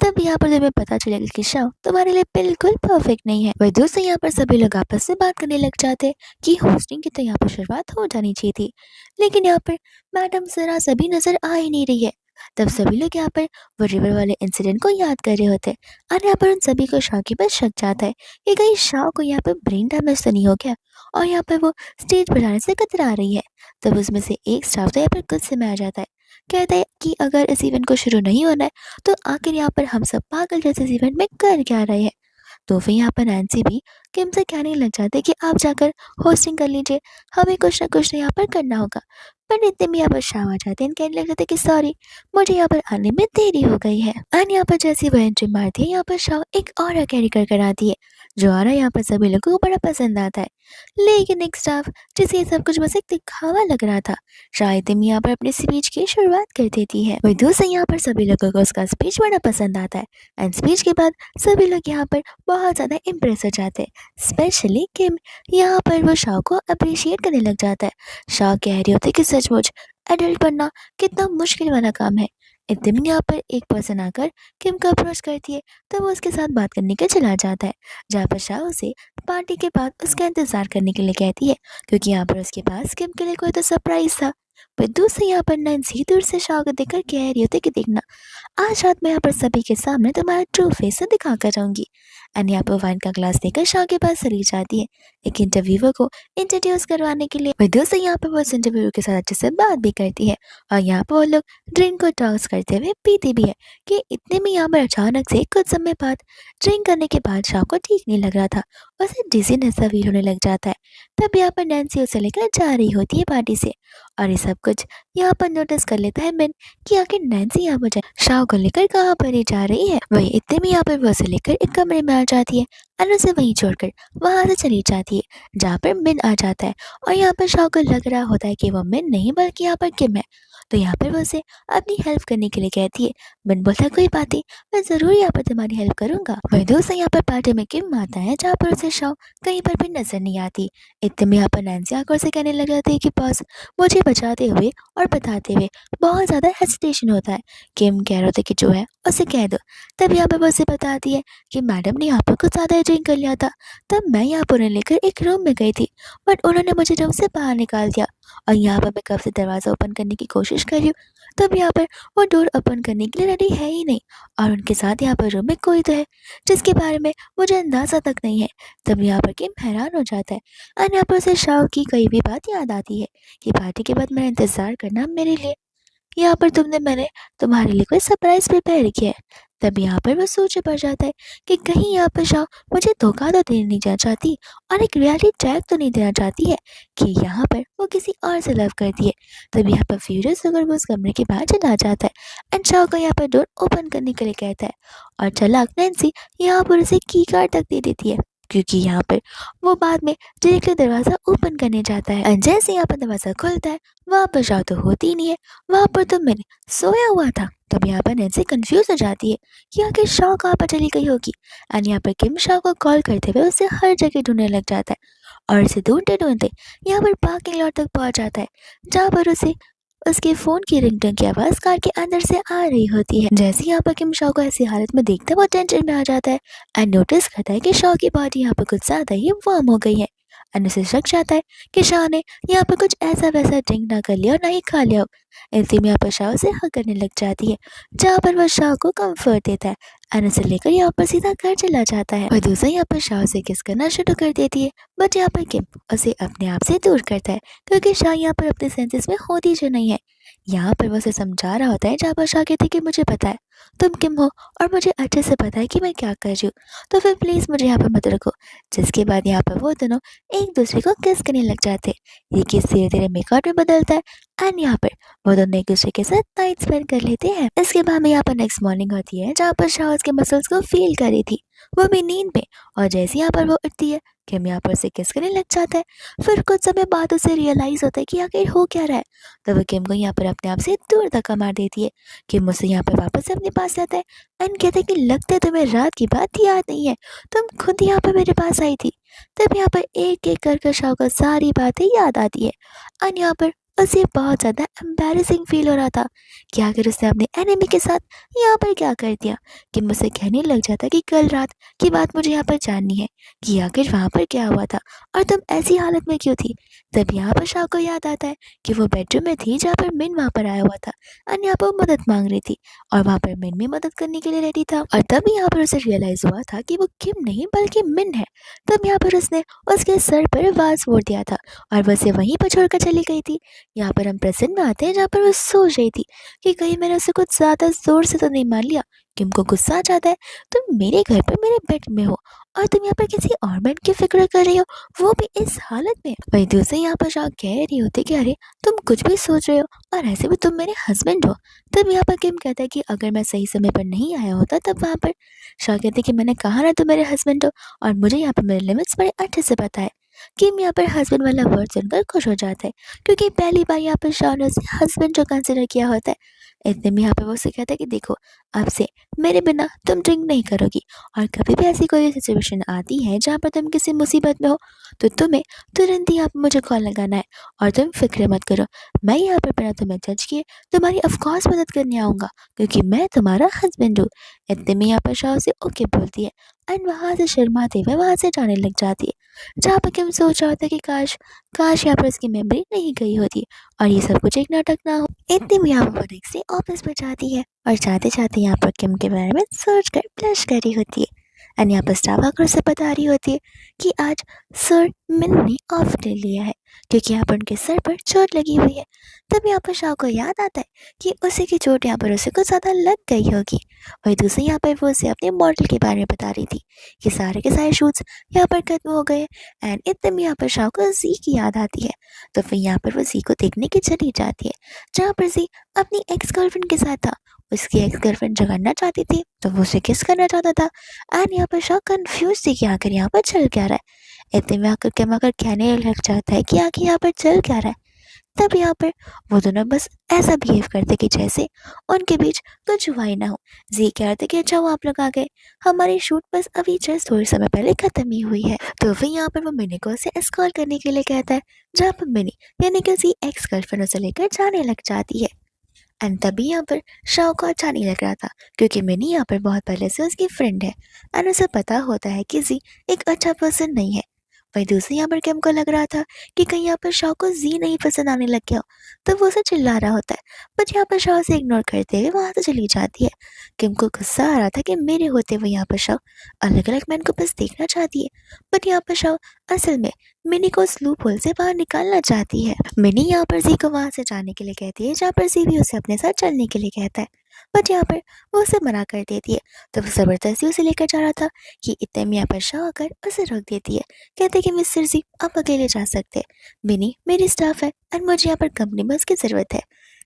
तब यहाँ पर तुम्हें पता चलेगा कि शाह तुम्हारे लिए बिल्कुल परफेक्ट नहीं है। वही दूसरे यहाँ पर सभी लोग आपस में बात करने लग जाते हैं कि होस्टिंग की तो यहाँ पर शुरुआत हो जानी चाहिए थी, लेकिन यहाँ पर मैडम जरा सभी नजर आ ही नहीं रही है। तब सभी लोग यहाँ पर वो रिवर वाले इंसिडेंट को याद कर रहे होते हैं और यहाँ पर उन सभी को शाह के पास शक जाता है कि कहीं शाह को यहाँ पर ब्रेन डैमेज तो नहीं हो गया और यहाँ पर वो स्टेज पर जाने से कतरा रही है। तब उसमें से एक स्टाफ तो यहाँ पर गुस्से में आ जाता है, कहता है कि अगर इस इवेंट को शुरू नहीं होना है तो आखिर यहाँ पर हम सब पागल जैसे इस इवेंट में कर क्या रहे हैं। तो फिर यहाँ पर नैन्सी भी किम से कहने लग जाते कि आप जाकर होस्टिंग कर लीजिए, हमें कुछ ना कुछ तो यहाँ पर करना होगा। पर इतने में यहाँ पर शाह आ जाते हैं, कहने लग जाते कि सॉरी मुझे यहाँ पर आने में देरी हो गई है। एंड यहाँ पर जैसे वो एंट्री मारती है यहाँ पर शाह एक और कैरी कर आती है, जो आ रहा यहाँ पर सभी लोगों को बड़ा पसंद आता है। लेकिन एक स्टाफ जिसे ये सब कुछ बस एक दिखावा लग रहा था, शायद यहाँ पर अपने स्पीच की शुरुआत कर देती है। वही दूसरे यहाँ पर सभी लोगों को उसका स्पीच बड़ा पसंद आता है एंड स्पीच के बाद सभी लोग यहाँ पर बहुत ज़्यादा इम्प्रेस हो जाते हैं। स्पेशली किम यहाँ पर वो शाह को अप्रिशिएट करने लग जाता है। शाह कह रही होती है कि सचमुच एडल्ट बनना कितना मुश्किल वाला काम है। इतने में यहाँ पर एक पर्सन आकर किम को अप्रोच करती है, तो वो उसके साथ बात करने के चला जाता है, जहाँ पर शाह उसे पार्टी के बाद उसका इंतजार करने के लिए कहती है, क्योंकि यहाँ पर उसके पास किम के लिए कोई तो सरप्राइज था। पर दूसरे यहाँ पर नैन्सी दूर से शाह को देखकर कह रही होती है कि देखना आज रात मैं यहाँ पर सभी के सामने तुम्हारा ट्रू फेस से दिखा कर जाऊंगी। एंड यहाँ पर वाइन का ग्लास देकर शाह के पास चली जाती है एक इंटरव्यूअर को इंट्रोड्यूस करवाने के लिए। वह से यहाँ पर वो उस इंटरव्यूअर के साथ अच्छे से बात भी करती है और यहाँ पर वो लोग ड्रिंक को टॉस करते हुए पीती भी है कि इतने में यहाँ पर अचानक से कुछ समय बाद ड्रिंक करने के बाद शाह को ठीक नहीं लग रहा था, उसे डिजीनेस सा फील होने लग जाता है। तब यहाँ पर नैन्सी उसे लेकर जा रही होती है पार्टी से और ये सब कुछ यहाँ पर नोटिस कर लेता है मिन कि आखिर नैन्सी यहाँ पर शाह को लेकर कहाँ पर ही जा रही है। वही इतने में यहाँ पर वो उसे लेकर एक कमरे में आ जाती है और उसे वहीं छोड़कर वहां से चली जाती है, जहाँ पर मिन आ जाता है और यहाँ पर शाह को लग रहा होता है कि वो मिन नहीं बल्कि यहाँ पर किम है। तो यहाँ पर वो उसे अपनी हेल्प करने के लिए कहती है। मिन बोलता है कोई बात नहीं, मैं जरूर यहाँ पर तुम्हारी हेल्प करूंगा। वही दोस्त यहाँ पर पार्टी में किम आता है, जहाँ पर उसे शाह कहीं पर भी नजर नहीं आती। इतने में यहाँ पर नैन्सी आकर से कहने लग जाती है कि बॉस मुझे बचाते हुए और बताते हुए बहुत ज़्यादा हेसिटेशन होता है। किम कह रहे थे कि जो है उसे कह दो। तब यहाँ पर वो उसे बताती है कि मैडम ने यहाँ पर कुछ ज़्यादा ड्रिंक कर लिया था, तब मैं यहाँ पर उन्हें लेकर एक रूम में गई थी बट उन्होंने मुझे रूम से बाहर निकाल दिया और यहाँ पर मैं कब से दरवाज़ा ओपन करने की कोशिश कर रही हूँ, तब यहाँ पर वो डोर ओपन करने के लिए रेडी है ही नहीं और उनके साथ यहाँ पर रूम में कोई तो है जिसके बारे में मुझे अंदाज़ा तक नहीं है। तब यहाँ पर किम हैरान हो जाता है और यहाँ पर उसे शाह की कोई भी बात याद आती है कि पार्टी के बाद मेरा इंतज़ार करना मेरे लिए, यहाँ पर मैंने तुम्हारे लिए कोई सरप्राइज प्रिपेयर किया है। तब यहाँ पर वो सोच पड़ जाता है कि कहीं यहाँ पर शाह मुझे धोखा तो देने नहीं जा चाहती और एक रियलिटी चेक तो नहीं देना चाहती है कि यहाँ पर वो किसी और से लव करती है। तब यहाँ पर फ्यूरियस होकर वो उस कमरे के बाहर चला जाता है एंड शाह को यहाँ पर डोर ओपन करने के लिए कहता है और चालाक नैन्सी यहाँ पर उसे की कार्ड तक दे देती है, क्योंकि यहाँ पर वो बाद में डायरेक्टली दरवाज़ा ओपन करने जाता है। एंड जैसे यहाँ पर दरवाज़ा खुलता है वहाँ पर शाह तो होती ही नहीं है, वहाँ पर तो मैंने सोया हुआ था। तब यहाँ पर नैन्सी कंफ्यूज हो जाती है कि आखिर शाह कहाँ पर चली गई होगी एंड यहाँ पर किम शाह को कॉल करते हुए उसे हर जगह ढूंढने लग जाता है और उसे ढूंढते ढूंढते यहाँ पर पार्किंग लॉट तक पहुँच जाता है, जहाँ पर उसे उसके फोन की रिंगटोन की आवाज कार के अंदर से आ रही होती है। जैसे यहाँ पर किम शाह को ऐसी हालत में देखता है वो टेंशन में आ जाता है एंड नोटिस करता है कि शाह की बॉडी यहाँ पर कुछ ज्यादा ही वार्म हो गई है एंड उसे शक जाता है कि शाह ने यहाँ पर कुछ ऐसा वैसा ड्रिंक ना कर लिया और ना ही खा लिया हो। इसी में यहाँ पर शाह उसे हक करने लग जाती है, जहाँ पर वह शाह को कंफर्ट देता है एंड उसे लेकर यहाँ पर सीधा घर चला जाता है। और दूसरा यहाँ पर शाह से किस करना शुरू कर देती है, बट यहाँ पर किम उसे अपने आप से दूर करता है क्योंकि शाह यहाँ पर अपने सेंसेस में होती जो नहीं है। यहाँ पर वो उसे समझा रहा होता है, जहाँ पर शाह कहती है कि मुझे पता है तुम किम हो और मुझे अच्छे से पता है कि मैं क्या कर रही हूँ, तो फिर प्लीज़ मुझे यहाँ पर मत रखो। जिसके बाद यहाँ पर वो दोनों एक दूसरे को किस करने लग जाते हैं। ये किस धीरे धीरे मेकआउट में बदलता है एंड यहाँ पर वो दोनों एक दूसरे के साथ नाइट स्पेंड कर लेते हैं। इसके बाद में यहाँ पर नेक्स्ट मॉर्निंग होती है, जहाँ पर शाह उसके मसल्स को फील कर रही थी, वो भी नींद में, और जैसे यहाँ पर वो उठती है किम यहाँ पर उसे किस करने लग जाता है। फिर कुछ समय बाद उसे रियलाइज होता है कि आखिर हो क्या रहा है, तो वो किम को यहाँ पर अपने आप से दूर धक्का मार देती है। किम उसे यहाँ पर वापस से अपने पास आता है एंड कहता है कि लगता है तुम्हें रात की बात याद नहीं है, तुम खुद यहाँ पर मेरे पास आई थी। तब यहाँ पर एक एक कर शाह को सारी बातें याद आती है और यहाँ पर उसे बहुत ज़्यादा एम्बैरेसिंग फील हो रहा था कि आखिर उसने अपने एनिमी के साथ यहाँ पर क्या कर दिया, कि मुझसे कहने लग जाता कि कल रात की बात मुझे यहाँ पर जाननी है कि आखिर वहाँ पर क्या हुआ था और तुम ऐसी हालत में क्यों थी। तब यहाँ पर शाह को याद आता है कि वो बेडरूम में थी जहाँ पर मिन वहाँ पर आया हुआ था और यहाँ पर मदद मांग रही थी और वहाँ पर मिन भी मदद करने के लिए रेडी था। और तब यहाँ पर उसे रियलाइज हुआ था कि वो किम नहीं बल्कि मिन है। तब यहाँ पर उसने उसके सर पर वार फोड़ दिया था और वो उसे वहीं पर छोड़कर चली गई थी। यहाँ पर हम प्रेजेंट में आते हैं जहाँ पर वो सोच रही थी कि कहीं मैंने उसे कुछ ज़्यादा ज़ोर से तो नहीं मार लिया। किम को गुस्सा आ जाता है, तुम मेरे घर पर मेरे बेड में हो और तुम यहाँ पर किसी और बेड की फिक्र कर रही हो, वो भी इस हालत में। वही दूसरे यहाँ पर शाह कह रही होती कि अरे तुम कुछ भी सोच रहे हो और ऐसे भी तुम मेरे हस्बैंड हो। तब यहाँ पर किम कहता है कि अगर मैं सही समय पर नहीं आया होता तब वहाँ पर शाह कहते कि मैंने कहा ना तुम मेरे हस्बैंड हो और मुझे यहाँ पर मेरे लिमिट्स बड़े अच्छे से पता है। किम यहाँ पर हस्बैंड वाला वर्ड सुनकर खुश हो जाता है क्योंकि पहली बार यहाँ पर शाह ने उसे हस्बैंड जो कंसिडर किया होता है। इतने में यहाँ पे वो उसे कहता है कि देखो अब से मेरे बिना तुम ड्रिंक नहीं करोगी और कभी भी ऐसी कोई सिचुएशन आती है जहाँ पर तुम किसी मुसीबत में हो तो तुम्हें तुरंत ही यहाँ पे मुझे कॉल लगाना है और तुम फिक्र मत करो, मैं यहाँ पर बिना तुम्हें जज किए तुम्हारी ऑफकोर्स मदद करने आऊँगा क्योंकि मैं तुम्हारा हस्बैंड हूँ। इतने में यहाँ पर शाह उसे ओके बोलती है एंड वहाँ से शर्माते हुए वहाँ से जाने लग जाती है। जहाँ पर किम सोच रहा होता है कि काश काश यहाँ पर उसकी मेमोरी नहीं गई होती और ये सब कुछ एक नाटक ना हो। इतने में यहाँ पर नेक्स्ट डे ऑफिस में जाती है और जाते जाते यहाँ पर किम के बारे में सोच कर ब्लश कर रही होती है एंड यहाँ पर स्टाफ आकर उसे बता रही होती है कि आज सर मिन ने ऑफ डे लिया है क्योंकि यहाँ पर उनके सर पर चोट लगी हुई है। तब यहाँ पर शाह को याद आता है कि उसी की चोट यहाँ पर उसे कुछ ज़्यादा लग गई होगी। वही दूसरी यहाँ पर वो उसे अपने मॉडल के बारे में बता रही थी कि सारे के सारे शूट्स यहाँ पर खत्म हो गए एंड इतने में यहाँ पर शाह को जी की याद आती है। तो फिर यहाँ पर वो जी को देखने की चली जाती है जहाँ पर जी अपनी एक्स गर्लफ्रेंड के साथ था। उसकी एक्स गर्लफ्रेंड जो करना चाहती थी तो वो उसे किस करना चाहता था एंड यहाँ पर शाह कंफ्यूज थी कि आखिर यहाँ पर चल क्या रहा है। इतने में आकर के मगर कहने लग जाता है कि आखिर यहाँ पर चल क्या रहा है। तब यहाँ पर वो दोनों बस ऐसा बिहेव करते कि जैसे उनके बीच कुछ हुआ ही ना हो। जी कहते कि अच्छा वो आप लोग आ गए, हमारी शूट बस अभी जस्ट थोड़े समय पहले खत्म ही हुई है। तो फिर यहाँ पर वो मिनी को उसे एस्कॉर्ट करने के लिए कहता है जहाँ पर मिनी यानी कि उसकी एक्स गर्लफ्रेंड उसे लेकर जाने लग जाती है। एंड तभी यहाँ पर शाह को अच्छा नहीं लग रहा था क्योंकि मिनी यहाँ पर बहुत पहले से उसकी फ्रेंड है एंड उसे पता होता है कि जी एक अच्छा पर्सन नहीं है। वही दूसरी यहाँ पर किम को लग रहा था कि कहीं यहाँ पर शाह को जी नहीं पसंद आने लग गया हो, तो वो उसे चिल्ला रहा होता है बट यहाँ पर शाह से इग्नोर करते हुए वहाँ से चली जाती है। किम को गुस्सा आ रहा था कि मेरे होते हुए यहाँ पर शाह अलग अलग मैन को बस देखना चाहती है बट यहाँ पर शाह असल में मिनी को उस लूप होल से बाहर निकालना चाहती है। मिनी यहाँ पर जी को वहाँ से जाने के लिए कहती है जहाँ पर जी भी उसे अपने साथ चलने के लिए कहता है बट यहाँ पर वो उसे मना कर देती है। तो वो ज़बरदस्ती उसे लेकर जा रहा था कि इतने में यहाँ पर शाह आकर उसे रोक देती है, कहते कि मिस्टर जी आप अकेले जा सकते हैं, मिनी मेरी स्टाफ है और मुझे यहाँ पर कंपनी में उसकी ज़रूरत है।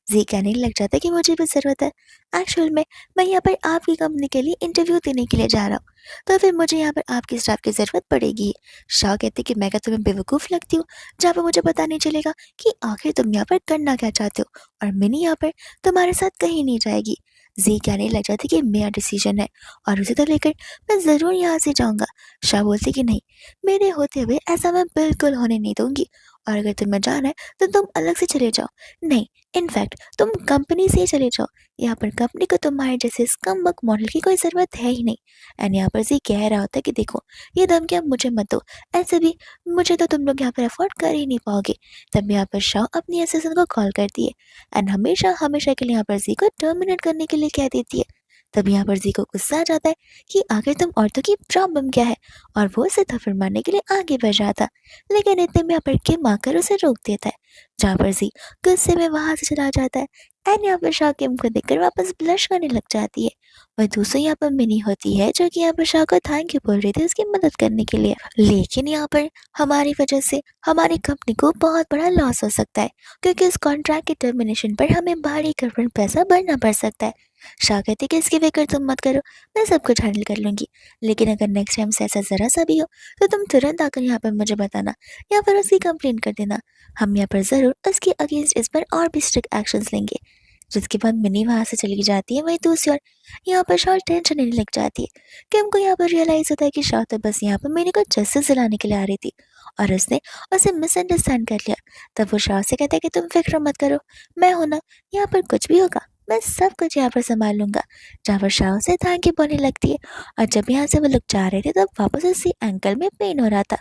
जी कहने लग जाता है कि मुझे भी ज़रूरत है, एक्चुअल में मैं यहाँ पर आपकी कंपनी के लिए इंटरव्यू देने के लिए जा रहा हूँ तो फिर मुझे यहाँ पर आपकी स्टाफ की ज़रूरत पड़ेगी। शाह कहते कि मैं क्या तुम्हें बेवकूफ़ लगती हूँ जहाँ पर मुझे पता नहीं चलेगा कि आखिर तुम यहाँ पर करना क्या चाहते हो और मिनी यहाँ पर तुम्हारे साथ कहीं नहीं जाएगी। जी कहने लग जाती कि मेरा डिसीजन है और उसे तो लेकर मैं ज़रूर यहाँ से जाऊँगा। शाह बोलती कि नहीं, मेरे होते हुए ऐसा मैं बिल्कुल होने नहीं दूँगी और अगर तुम्हें जाना है तो तुम अलग से चले जाओ, नहीं इनफैक्ट तुम कंपनी से ही चले जाओ, यहाँ पर कंपनी को तुम्हारे जैसे स्कमबग मॉडल की कोई ज़रूरत है ही नहीं। एंड यहाँ पर जी कह रहा होता है कि देखो ये धमकियाँ मुझे मत दो, ऐसे भी मुझे तो तुम लोग यहाँ पर अफोर्ड कर ही नहीं पाओगे। तब यहाँ पर शाह अपनी असिस्टेंट को कॉल करती है एंड हमेशा हमेशा के लिए यहाँ पर जी को टर्मिनेट करने के लिए कह देती है। तब यहाँ पर जी को गुस्सा आ जाता है कि आखिर तुम औरतों की प्रॉब्लम क्या है और वो उसे थप्पड़ मारने के लिए आगे बढ़ जाता, लेकिन इतने में यहाँ पर किम आकर उसे रोक देता है जहाँ पर जी गुस्से में वहां से चला जाता है एंड यहाँ पर शाह किम को देखकर वापस ब्लश करने लग जाती है। वह दूसरी यहाँ पर मिनी होती है जो कि यहाँ पर शाह को थैंक यू बोल रही थी उसकी मदद करने के लिए, लेकिन यहाँ पर हमारी वजह से हमारी कंपनी को बहुत बड़ा लॉस हो सकता है क्योंकि उस कॉन्ट्रैक्ट के टर्मिनेशन पर हमें भारी करपन पैसा भरना पड़ सकता है। शाह कहती कि इसकी फिक्र तुम मत करो, मैं सब कुछ हैंडल कर लूँगी, लेकिन अगर नेक्स्ट टाइम से ऐसा ज़रा सा भी हो तो तुम तुरंत आकर यहाँ पर मुझे बताना या फिर उसकी कंप्लेंट कर देना, हम यहाँ पर ज़रूर उसके अगेंस्ट इस पर और भी स्ट्रिक्ट एक्शंस लेंगे। जिसके बाद मिनी वहाँ से चली जाती है। वहीं दूसरी ओर यहाँ पर शाह टेंशन लेने लग जाती है कि हमको यहाँ पर रियलाइज़ होता है कि शाह तो बस यहाँ पर मिनी को जस्टिस दिलाने के लिए आ रही थी और उसने उसे मिसअंडरस्टैंड कर लिया। तब वो शाह से कहता है कि तुम फिक्र मत करो, मैं हूं ना, यहाँ पर कुछ भी होगा मैं सब कुछ यहाँ पर संभाल लूंगा। जहाँ पर शाह उसे थैंक यू बोलने लगती है। और जब यहाँ से वो लोग जा रहे थे तब वापस उसी एंकल में पेन हो रहा था।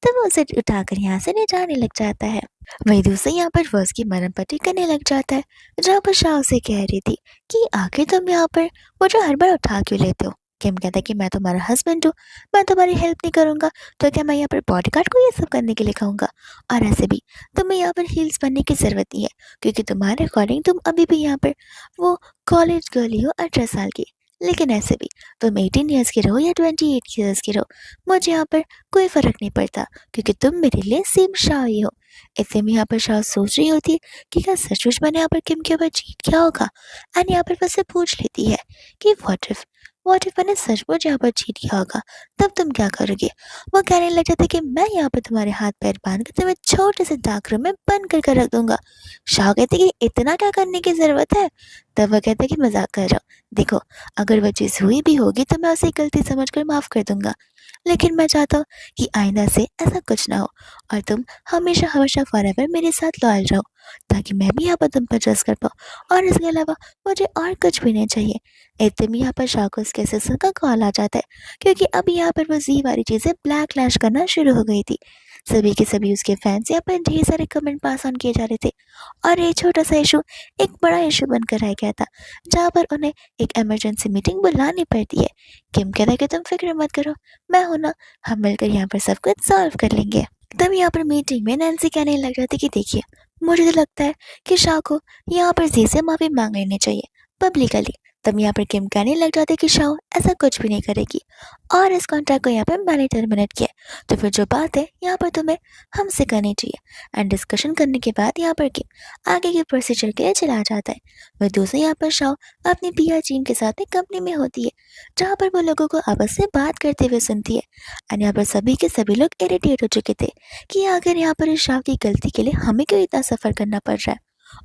तब वो उसे उठाकर यहाँ से ले जाने लग जाता है। वही दूसरे यहाँ पर वो उसकी मरहम पट्टी करने लग जाता है। जहाँ पर शाह उसे कह रही थी कि आखिर तुम यहाँ पर वो जो हर बार उठा क्यों लेते हो। किम कहता है कि मैं तुम्हारा हस्बैंड हूँ, मैं तुम्हारी हेल्प नहीं करूंगा तो क्या मैं यहाँ पर बॉडीगार्ड को ये सब करने के लिए कहूँगा। और ऐसे भी तुम्हें यहाँ पर हील्स बनने की ज़रूरत नहीं है, क्योंकि तुम्हारे अकॉर्डिंग तुम अभी भी यहाँ पर वो कॉलेज गर्ल ही हो 18 साल की। लेकिन ऐसे भी तुम 18 ईयर्स की रहो या 28 ईयर्स की रहो, मुझे यहाँ पर कोई फ़र्क नहीं पड़ता, क्योंकि तुम मेरे लिए सेम शाह ही हो। इतने में यहाँ पर शाह सोच रही होती है कि क्या सचमुच मैंने यहाँ पर किम के ऊपर चीट किया होगा। एंड यहाँ पर वैसे पूछ लेती है कि व्हाट इफ मैंने सचमुच यहाँ पर चीट किया होगा, तब तुम क्या करोगे। वो कहने लग जाता है कि मैं यहाँ पर तुम्हारे हाथ पैर बांध कर तुम्हें छोटे से डाक रूम में बंद करके रख दूंगा। शाह कहते कि इतना क्या करने की जरूरत है। तब वह कहते कि मजाक कर रहा हूँ, देखो अगर वह चीज़ हुई भी होगी तो मैं उसे गलती समझकर माफ़ कर दूंगा, लेकिन मैं चाहता हूँ कि आइंदा से ऐसा कुछ ना हो और तुम हमेशा हमेशा फॉरएवर मेरे साथ लॉयल रहो, ताकि मैं भी यहाँ पर तुम पर ट्रस्ट कर पाऊँ। और इसके अलावा मुझे और कुछ भी नहीं चाहिए। इतने में यहाँ पर शाह को उसके असिस्टेंट का कॉल आ जाता है, क्योंकि अभी यहाँ पर वो जी वाली चीज़ें ब्लैक लैश करना शुरू हो गई थी। सभी के सभी उसके फैंस यहाँ पर ढेर सारे कमेंट पास ऑन किए जा रहे थे और ये छोटा सा इशू एक बड़ा इशू बनकर रह गया था, जहाँ पर उन्हें एक इमरजेंसी मीटिंग बुलानी पड़ती है। किम कहता है कि तुम फिक्र मत करो, मैं हूं ना, हम मिलकर यहाँ पर सब कुछ सॉल्व कर लेंगे। तब यहाँ पर मीटिंग में नैन्सी कहने लग जाती कि देखिए, मुझे तो लगता है कि शाह को यहाँ पर जी से माफी मांग लेनी चाहिए पब्लिकली। तब यहाँ पर किम कहने लग जाते कि शाह ऐसा कुछ भी नहीं करेगी और इस कॉन्ट्रैक्ट को यहाँ पर मैंने टर्मिनेट किया, तो फिर जो बात है यहाँ पर तुम्हें हमसे करनी चाहिए। एंड डिस्कशन करने के बाद यहाँ पर किम आगे के प्रोसीजर के लिए चला जाता है। वह दूसरे यहाँ पर शाह अपनी पीआर टीम के साथ एक कंपनी में होती है, जहाँ पर वो लोगों को आपस में बात करते हुए सुनती है। एंड यहाँ पर सभी के सभी लोग इरिटेट हो चुके थे कि आखिर यहाँ पर इस शाह की गलती के लिए हमें क्यों इतना सफ़र करना पड़ रहा है।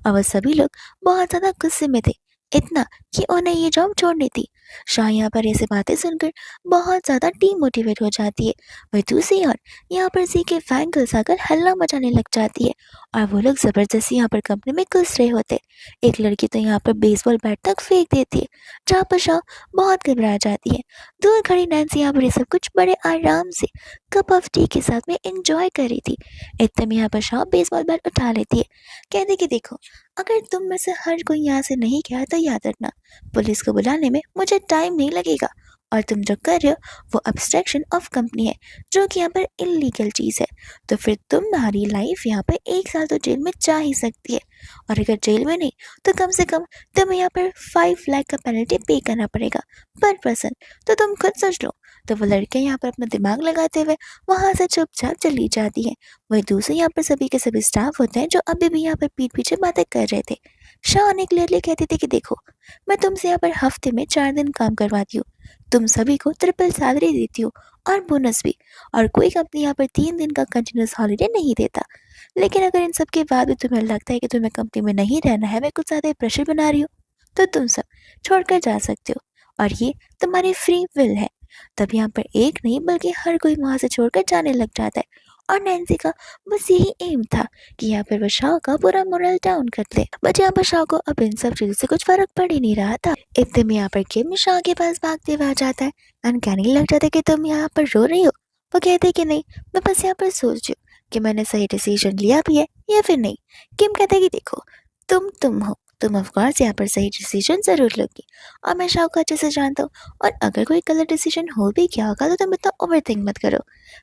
और वह सभी लोग बहुत ज़्यादा गुस्से में थे, इतना कि उन्हें ये जॉब छोड़नी थी। शाह यहाँ पर ऐसे बातें सुनकर बहुत ज़्यादा डीमोटिवेट हो जाती है। वही दूसरी ओर यहाँ पर जी के फैन गर्ल्स आकर हल्ला मचाने लग जाती है और वो लोग ज़बरदस्ती यहाँ पर कंपनी में घुस रहे होते। एक लड़की तो यहाँ पर बेसबॉल बैट तक फेंक देती है, जहाँ पर शाह बहुत घबरा जाती है। दूर खड़ी नैन्सी यहाँ पर ये सब कुछ बड़े आराम से कप ऑफ टी के साथ में एंजॉय कर रही थी। इतने में यहाँ पर शाह बेसबॉल बैट उठा लेती है, कहती कि देखो, अगर तुम में से हर कोई यहाँ से नहीं गया तो याद रखना, पुलिस को बुलाने में मुझे टाइम नहीं लगेगा। और तुम जो कर रहे हो वो अब्स्ट्रैक्शन ऑफ कंपनी है, जो कि यहाँ पर इलीगल चीज़ है। तो फिर तुम्हारी लाइफ यहाँ पर 1 साल तो जेल में जा ही सकती है, और अगर जेल में नहीं तो कम से कम तुम्हें यहाँ पर 5 लाख का पेनल्टी पे करना पड़ेगा पर पर्सन। तो तुम खुद सोच लो। तो वो लड़कियाँ यहाँ पर अपना दिमाग लगाते हुए वहाँ से चुपचाप चली जाती है। वही दूसरे यहाँ पर सभी के सभी स्टाफ होते हैं जो अभी भी यहाँ पर पीठ पीछे बातें कर रहे थे। शाह ने क्लियरली कहते थे कि देखो, मैं तुमसे यहाँ पर हफ्ते में 4 दिन काम करवाती हूँ, तुम सभी को ट्रिपल सैलरी देती हूँ और बोनस भी, और कोई कंपनी यहाँ पर 3 दिन का कंटिन्यूस हॉलीडे नहीं देता। लेकिन अगर इन सब के बाद भी तुम्हें लगता है कि तुम्हें कंपनी में नहीं रहना है, मैं कुछ ज़्यादा प्रेशर बना रही हूँ, तो तुम सब छोड़कर जा सकते हो और ये तुम्हारी फ्री विल है। तब यहाँ पर एक नहीं बल्कि हर कोई वहाँ से छोड़कर जाने लग जाता है। और नैन्सी का बस यही एम था कि यहाँ पर वह शाह का पूरा मोरल डाउन कर ले, बट यहाँ पर शाह को अब इन सब चीजों से कुछ फर्क पड़ ही नहीं रहा था। इतने में यहाँ पर किम शाह के पास भागते हुए आ जाता है एंड कहने लग जाता है कि तुम यहाँ पर रो रही हो। वो कहते कि नहीं, मैं बस यहाँ पर सोच रही हूँ कि मैंने सही डिसीजन लिया भी है या फिर नहीं। किम कहता है कि देखो, तुम हो, तुम ऑफकोर्स यहाँ पर सही डिसीजन जरूर लोगी और मैं शाह को अच्छे से जानता हूँ, और अगर कोई गलत डिसीजन हो भी गया होगा तो तुम इतना ओवर थिंक मत करो,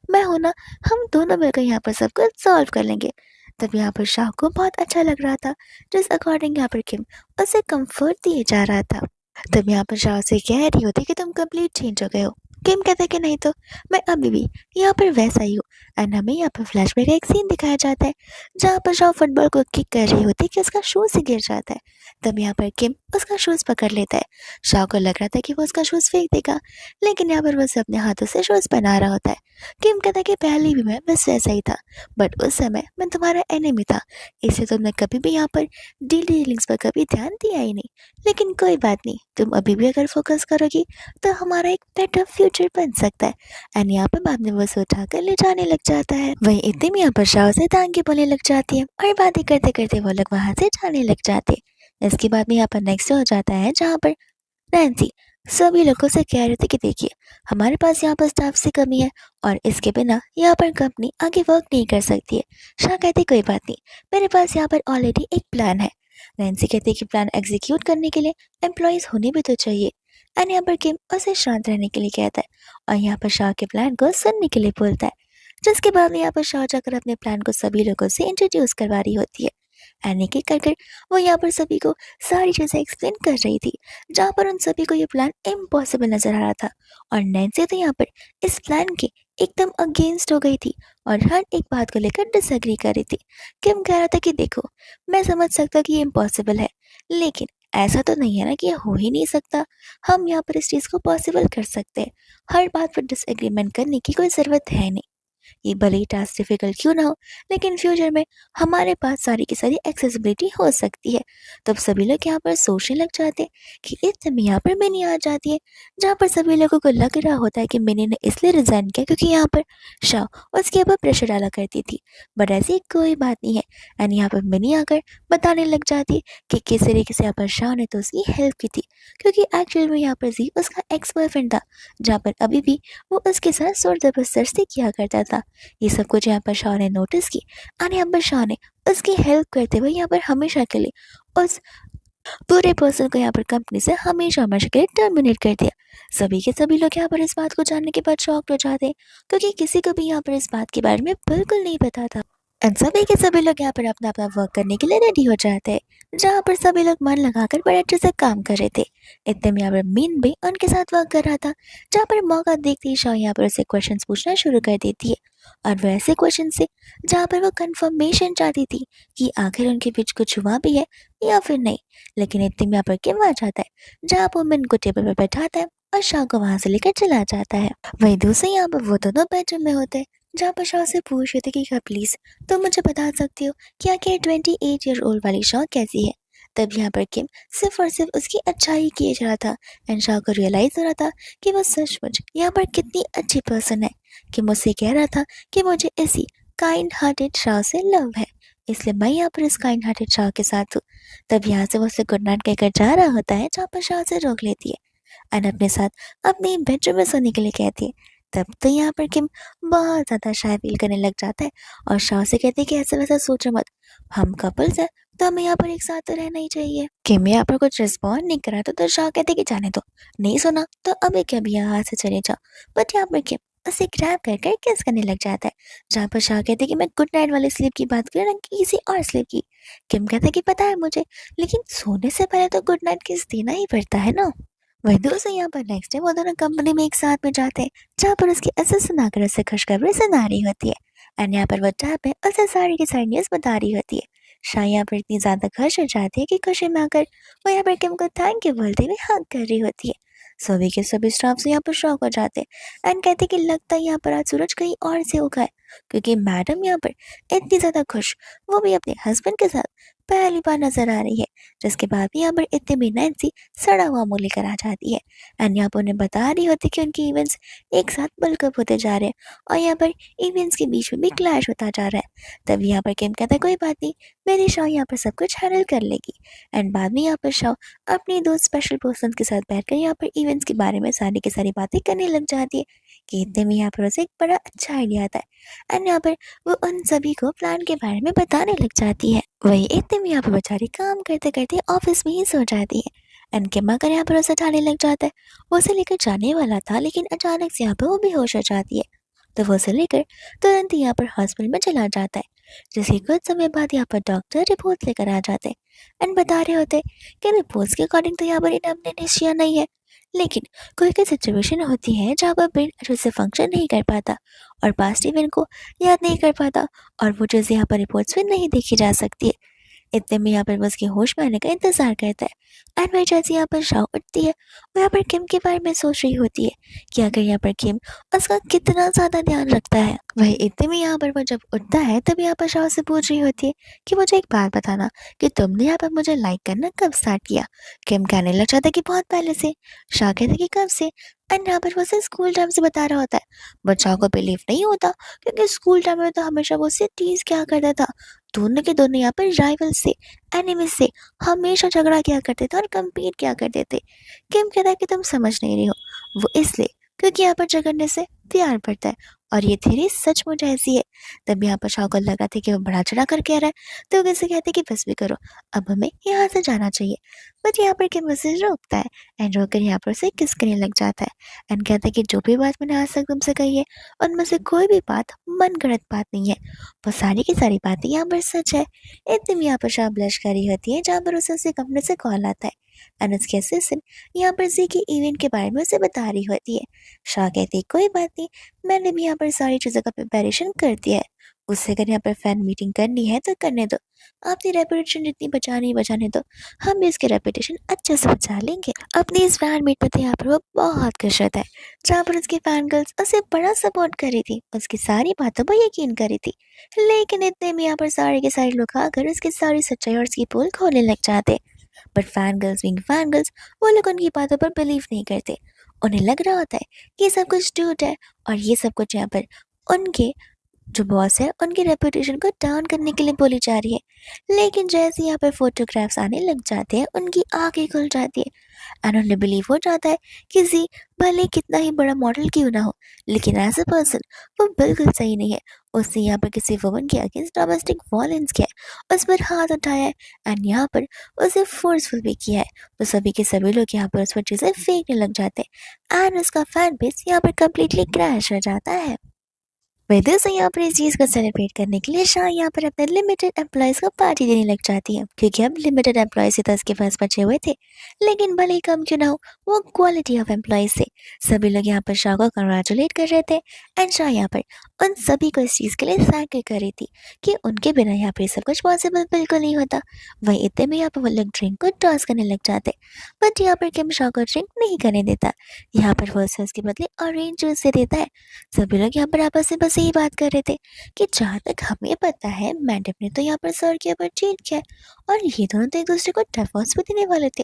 मैं हूं ना, हम दोनों मिलकर यहाँ पर सब कुछ सॉल्व कर लेंगे। तब यहाँ पर शाह को बहुत अच्छा लग रहा था, जिस अकॉर्डिंग यहाँ पर किम उसे कंफर्ट दिए जा रहा था। तब यहाँ पर शाह से कह रही होती कि तुम कंप्लीट चेंज हो गए हो। किम कहता है कि नहीं, तो मैं अभी भी यहाँ पर वैसा ही हूँ। एंड हमें यहाँ पर फ्लैशबैक का एक सीन दिखाया जाता है, जहाँ पर शाह फुटबॉल को किक कर रही होती है कि उसका शू से गिर जाता है तब यहाँ पर किम उसका शूज़ पकड़ लेता है। शाओ को लग रहा था कि वो उसका शूज़ फेंक देगा, लेकिन यहाँ पर वो उसे अपने हाथों से शूज़ पहना रहा होता है। किम कहता है कि पहले भी मैं बस वैसा ही था, बट उस समय मैं तुम्हारा एनिमी था, इसलिए तुमने कभी भी यहाँ पर डीलिंग्स पर कभी ध्यान दिया ही नहीं। लेकिन कोई बात नहीं, तुम अभी भी अगर फोकस करोगी तो हमारा एक बेटर फ्यूचर बन सकता है। एंड यहाँ पर बाद में वो उसे उठाकर ले जाने लग जाता है। वहीं इतने में यहाँ पर शाओ से तांगी बोलने लग जाती है और बातें करते करते वो लोग वहां से जाने लग जाते हैं। इसके बाद में यहाँ पर नेक्स्ट हो जाता है जहाँ पर नैन्सी सभी लोगों से कह रहे थे कि देखिए, हमारे पास यहाँ पर स्टाफ से कमी है और इसके बिना यहाँ पर कंपनी आगे वर्क नहीं कर सकती है। शाह कहती कोई बात नहीं, मेरे पास यहाँ पर ऑलरेडी एक प्लान है। नैन्सी कहती कि प्लान एग्जीक्यूट करने के लिए एम्प्लॉयज होने भी तो चाहिए। एंड यहाँ पर किम उसे शांत रहने के लिए कहता है और यहाँ पर शाह के प्लान को सुनने के लिए बोलता है। जिसके बाद में यहाँ पर शाह जाकर अपने प्लान को सभी लोगों से इंट्रोड्यूस करवा रही होती है। एंड एक एक कर वो यहाँ पर सभी को सारी चीज़ें एक्सप्लेन कर रही थी, जहाँ पर उन सभी को ये प्लान इम्पॉसिबल नजर आ रहा था। और नैन्सी तो यहाँ पर इस प्लान के एकदम अगेंस्ट हो गई थी और हर एक बात को लेकर डिसएग्री कर रही थी। किम कह रहा था कि देखो, मैं समझ सकता कि ये इम्पॉसिबल है, लेकिन ऐसा तो नहीं है ना कि ये हो ही नहीं सकता। हम यहाँ पर इस चीज़ को पॉसिबल कर सकते हैं। हर बात पर डिसएग्रीमेंट करने की कोई ज़रूरत है नहीं। ये भले ही टास्क डिफिकल्ट क्यों ना हो, लेकिन फ्यूचर में हमारे पास सारी की सारी एक्सेसिबिलिटी हो सकती है। तब सभी लोग यहाँ पर सोचने लग जाते हैं कि इस समय यहाँ पर मिनी आ जाती है, जहाँ पर सभी लोगों को लग रहा होता है कि मिनी ने इसलिए रिजाइन किया क्योंकि यहाँ पर शाह उसके ऊपर प्रेशर डाला करती थी। बट ऐसी कोई बात नहीं है। एंड यहाँ पर मिनी आकर बताने लग जाती है कि किस तरीके से यहाँ पर शाह ने तो उसकी हेल्प की थी, क्योंकि एक्चुअल में यहाँ पर जी उसका एक्स बॉयफ्रेंड था, जहाँ पर अभी भी वो उसके साथ जोर जबरदस्ती किया करता था। ये सब कुछ यहाँ पर शाह ने नोटिस की और यहाँ पर शाह ने उसकी हेल्प करते हुए यहाँ पर हमेशा के लिए उस पूरे पर्सन को यहाँ पर कंपनी से हमेशा हमेशा के लिए टर्मिनेट कर दिया। सभी के सभी लोग यहाँ पर इस बात को जानने के बाद शॉक्ड हो जाते हैं, क्योंकि किसी को भी यहाँ पर इस बात के बारे में बिल्कुल नहीं पता था। एंड सभी के सभी लोग यहाँ पर अपना अपना वर्क करने के लिए रेडी हो जाते हैं, जहाँ पर सभी लोग मन लगाकर बड़े अच्छे से काम कर रहे थे। इतने में यहाँ पर मीन भी उनके साथ वर्क कर रहा था, जहाँ पर मौका देखते ही शाह यहाँ पर उसे क्वेश्चंस पूछना शुरू कर देती है। और वैसे क्वेश्चन से जहाँ पर वो कंफर्मेशन चाहती थी कि आखिर उनके बीच कुछ हुआ भी है या फिर नहीं। लेकिन इतने में यहाँ पर किम आ जाता है, जहाँ पर मिन को टेबल पर बैठाता है और शाह को वहां से लेकर चला जाता है। वहीं दूसरे यहाँ पर वो दोनों बेडरूम में होते हैं, जहाँ पर शाह से पूछ रहे थे कि क्या प्लीज तुम मुझे बता सकते हो कि आखिर 28 ईयर ओल्ड वाली शाह कैसी है। तब यहाँ पर किम सिर्फ और सिर्फ उसकी अच्छाई किए जा रहा था। एंड शाह को रियलाइज हो रहा था कि वो सचमुच यहाँ पर कितनी अच्छी पर्सन है, कि मुझसे कह रहा था कि मुझे इसी काइंड हार्टेड शाह से लव है, इसलिए मैं यहाँ पर इस काइंड हार्टेड शाह के साथ हूँ। तब यहाँ से वो उसे गुड नाइट कहकर जा रहा होता है, जहाँ पर शाह से रोक लेती है एंड अपने साथ अपने बेडरूम में सोने के लिए कहती है। तब तो यहाँ पर किम बहुत ज़्यादा शाय फील करने लग जाता है और शाह से कहते हैं कि ऐसा वैसा सोचो मत, हम कपल्स हैं तो हमें यहाँ पर एक साथ तो रहना ही चाहिए। किम यहाँ पर कुछ रिस्पॉन्ड नहीं करा तो शाह कहते कि जाने दो, नहीं सुना तो अभी क्या भी यहाँ से चले जाओ। बट यहाँ पर किम उसे ग्रैब कर कर किस करने लग जाता है, जहाँ पर शाह कहते कि मैं गुड नाइट वाले स्लीप की बात कर रहा हूँ कि किसी और स्लीप की। किम कहता कि पता है मुझे, लेकिन सोने से पहले तो गुड नाइट किस देना ही पड़ता है ना। वही दूसरे यहाँ पर नेक्स्ट डे वो दोनों कंपनी में एक साथ में जाते हैं, जहाँ पर उसकी असिस्टेंट आकर उससे खुशखबरी सुना रही होती है। एंड यहाँ पर वो टैब में उसे सारी की सारी न्यूज़ बता रही होती है। शाह यहाँ पर इतनी ज़्यादा खुश हो जाती है कि खुशी में आकर वो यहाँ पर किम को थैंक यू बोलते हुए हग कर रही होती है। सभी के सभी स्टाफ यहाँ पर शॉक हो जाते हैं एंड कहते कि लगता है यहाँ पर आज सूरज कहीं और से उगा है, क्योंकि मैडम यहाँ पर इतनी ज़्यादा खुश, वो भी अपने हस्बैंड के साथ पहली बार नजर आ रही है। जिसके बाद भी यहाँ पर इतने में नैन्सी सड़ा हुआ मुंह लेकर आ जाती है एंड यहाँ पर उन्हें बता रही होती कि उनके इवेंट्स एक साथ बल्कअप होते जा रहे हैं और यहाँ पर इवेंट्स के बीच में भी क्लैश होता जा रहा है। तभी यहाँ पर किम कहता है कोई बात नहीं, मेरी शाह यहाँ पर सब कुछ हैंडल कर लेगी। एंड बाद में यहाँ पर शाह अपनी दो स्पेशल पर्सन के साथ बैठकर यहाँ पर इवेंट्स के बारे में सारी की सारी बातें करने लग जाती है कि इतने में यहाँ पर उसे एक बड़ा अच्छा आइडिया आता है एंड यहाँ पर वो उन सभी को प्लान के बारे में बताने लग जाती है। वही इतने में यहाँ पर बेचारी काम करते करते ऑफिस में ही सो जाती है एंड किम आकर यहाँ पर उसे उठाने लग जाता है। वो उसे लेकर जाने वाला था, लेकिन अचानक से यहाँ पर वो बेहोश हो जाती है। तो वो उसे लेकर तुरंत ही यहाँ पर हॉस्पिटल में चला जाता है। जिसके कुछ समय बाद यहाँ पर डॉक्टर रिपोर्ट लेकर आ जाते हैं एंड बता रहे होते कि रिपोर्ट्स के अकॉर्डिंग तो यहाँ पर इन्हें अमनेशिया नहीं है, लेकिन कोई कोई सिचुएशन होती है जहाँ पर ब्रेन अच्छे से फंक्शन नहीं कर पाता और पास्ट इवेंट को याद नहीं कर पाता और वो चीज़ें यहाँ पर रिपोर्ट्स में नहीं देखी जा सकती है। इतने में यहाँ पर वो उसके होश में आने का इंतजार करता है। एंड वही जैसे यहाँ पर शाओ उठती है, वो यहाँ पर किम के बारे में सोच रही होती है कि अगर यहाँ पर किम उसका कितना ज़्यादा ध्यान रखता है। वही इतने में यहाँ पर वो जब उठता है तब यहाँ पर शाओ से पूछ रही होती है कि मुझे एक बात बताना कि तुमने यहाँ पर मुझे लाइक करना कब स्टार्ट किया। किम कहने लग जाता है कि बहुत पहले से। शाह कहता है कि कब से। एंड यहाँ पर वो उसे स्कूल टाइम से बता रहा होता है, बट शाह को बिलीव नहीं होता क्योंकि स्कूल टाइम में तो हमेशा वो उससे टीज क्या करता था। दोनों के दोनों यहाँ पर राइवल से, एनिमी से हमेशा झगड़ा किया करते थे और कम्पीट किया करते थे। किम कहता है कि तुम समझ नहीं रही हो, वो इसलिए क्योंकि यहाँ पर झगड़ने से प्यार बढ़ता है और ये थ्योरी सचमुच ऐसी है। तब यहाँ पर शाह को लगा था कि वो बड़ा चढ़ा कर कह रहा है, तो वो किसे कहते कि बस भी करो, अब हमें यहाँ से जाना चाहिए। बट यहाँ पर किम उसे रोकता है एंड रोककर यहाँ पर उसे किस करने लग जाता है एंड कहता है कि जो भी बात मैंने आज तक तुमसे कही है उनमें से कोई भी बात मन गढ़ंत बात नहीं है, वो सारी की सारी बातें यहाँ पर सच है। एकदम यहाँ पर शाह ब्लश कर रही होती है जहाँ पर उसे कंपनी से कॉल आता है एंड उसके असिस्टेंट यहाँ पर जी के इवेंट के बारे में उसे बता रही होती है। शाह कहती है कोई बात नहीं, मैंने भी यहाँ पर सारी चीज़ों का प्रिपरेशन कर दिया है, उससे अगर यहाँ पर फैन मीटिंग करनी है तो करने दो, अपनी रेपुटेशन जितनी बचानी बचाने दो, हम भी इसकी रेपुटेशन अच्छे से बचा लेंगे। अपनी इस फैन मीट पर तो यहाँ पर वो बहुत खुश होता है जहाँ पर उसकी फैन गर्ल्स उसे बड़ा सपोर्ट कर रही थी, उसकी सारी बातों पर यकीन कर रही थी। लेकिन इतने में यहाँ पर सारे के सारे लोग आकर उसकी सारी सच्चाई और उसकी पोल खोलने लग जाते। But fan girls wing fan girls वो लोग उनकी बातों पर बिलीव नहीं करते। उन्हें लग रहा होता है कि ये सब कुछ झूठ है और ये सब कुछ यहाँ पर उनके जो बॉस है उनकी रेपुटेशन को डाउन करने के लिए बोली जा रही है। लेकिन जैसे यहाँ पर फोटोग्राफ्स आने लग जाते हैं उनकी आंखें खुल जाती है एंड उन्हें बिलीव हो जाता है कि जी भले कितना ही बड़ा मॉडल क्यों ना हो, लेकिन एज अ पर्सन वो बिल्कुल सही नहीं है। उसने यहाँ पर किसी वुमन के अगेंस्ट डोमेस्टिक वायलेंस किया है, उस पर हाथ उठाया है एंड यहाँ पर उसे फोर्सफुल भी किया है। तो सभी के सभी लोग यहाँ पर उस पर चीज़ें फेंकने लग जाते हैं एंड उसका फैन बेस यहाँ पर कम्प्लीटली क्रैश हो जाता है। वेदर से यहाँ पर इस चीज़ को सेलिब्रेट करने के लिए शाह यहाँ पर अपने लिमिटेड एम्प्लॉयज़ को पार्टी देने लग जाती है क्योंकि अब लिमिटेड एम्प्लॉयज़ ही 10 के पास बचे हुए थे। लेकिन भले ही कम क्यों ना हो, वो क्वालिटी ऑफ एम्प्लॉयज़ थे। सभी लोग यहाँ पर शाह को कंग्रेचुलेट कर रहे थे एंड शाह यहाँ पर उन सभी को इस चीज़ के लिए थैंक कर रही थी कि उनके बिना यहाँ पर सब कुछ पॉसिबल बिल्कुल नहीं होता। वहीं इतने में यहाँ पर वो लोग ड्रिंक को टॉस करने लग जाते, बट यहाँ पर किम शाह को ड्रिंक नहीं करने देता। यहाँ पर वो उसे उसके बदले ऑरेंज जूस से देता है। सभी लोग यहाँ पर आपस में बस यही बात कर रहे थे कि जहाँ तक हमें पता है मैडम ने तो यहाँ पर सर के ऊपर चीट किया है और ये दोनों तो एक दूसरे को डिवोर्स भी देने वाले थे।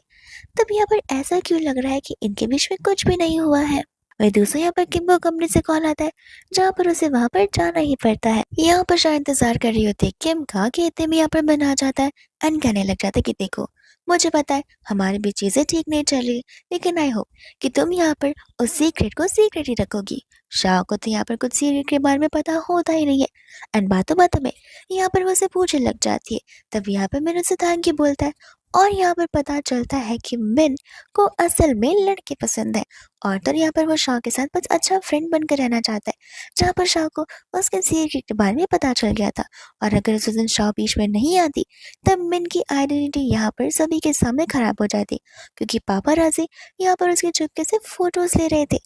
तब यहाँ पर ऐसा क्यों लग रहा है कि इनके बीच में कुछ भी नहीं हुआ है। वही दूसरा यहाँ पर किम को कंपनी से कॉल आता है जहाँ पर उसे वहां पर जाना ही पड़ता है। यहाँ पर शायद इंतजार कर रही होती है किम का कि इतने में यहाँ पर बन आ जाता है एंड कहने लग जाता है कि देखो मुझे पता है हमारे बीच चीजें ठीक नहीं चल रही, लेकिन आई होप कि तुम यहाँ पर उस सीक्रेट को सीक्रेट ही रखोगी। शाह को तो यहाँ पर कुछ सीक्रेट के बारे में पता होता ही नहीं है एंड बातों बातों में यहाँ पर वो उसे पूछने लग जाती है। तब यहाँ पर मिन उसे थैंक यू बोलता है और यहाँ पर पता चलता है कि मिन को असल में लड़के पसंद है और तो यहाँ पर वो शाह के साथ बस अच्छा फ्रेंड बनकर रहना चाहता है। जहाँ पर शाह को उसके सीक्रेट के बारे में पता चल गया था और अगर उस दिन शाह बीच में नहीं आती तब मिन की आइडेंटिटी यहाँ पर सभी के सामने खराब हो जाती क्योंकि पापाराजी यहाँ पर उसके चुपके से फोटोज ले रहे थे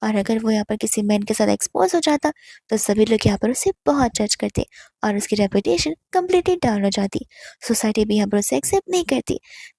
और अगर वो यहाँ पर किसी मैन के साथ एक्सपोज हो जाता तो सभी लोग यहाँ पर उसे बहुत जज करते और उसकी रेपुटेशन कम्प्लीटली डाउन हो जाती। सोसाइटी भी यहाँ पर उसे एक्सेप्ट नहीं करती।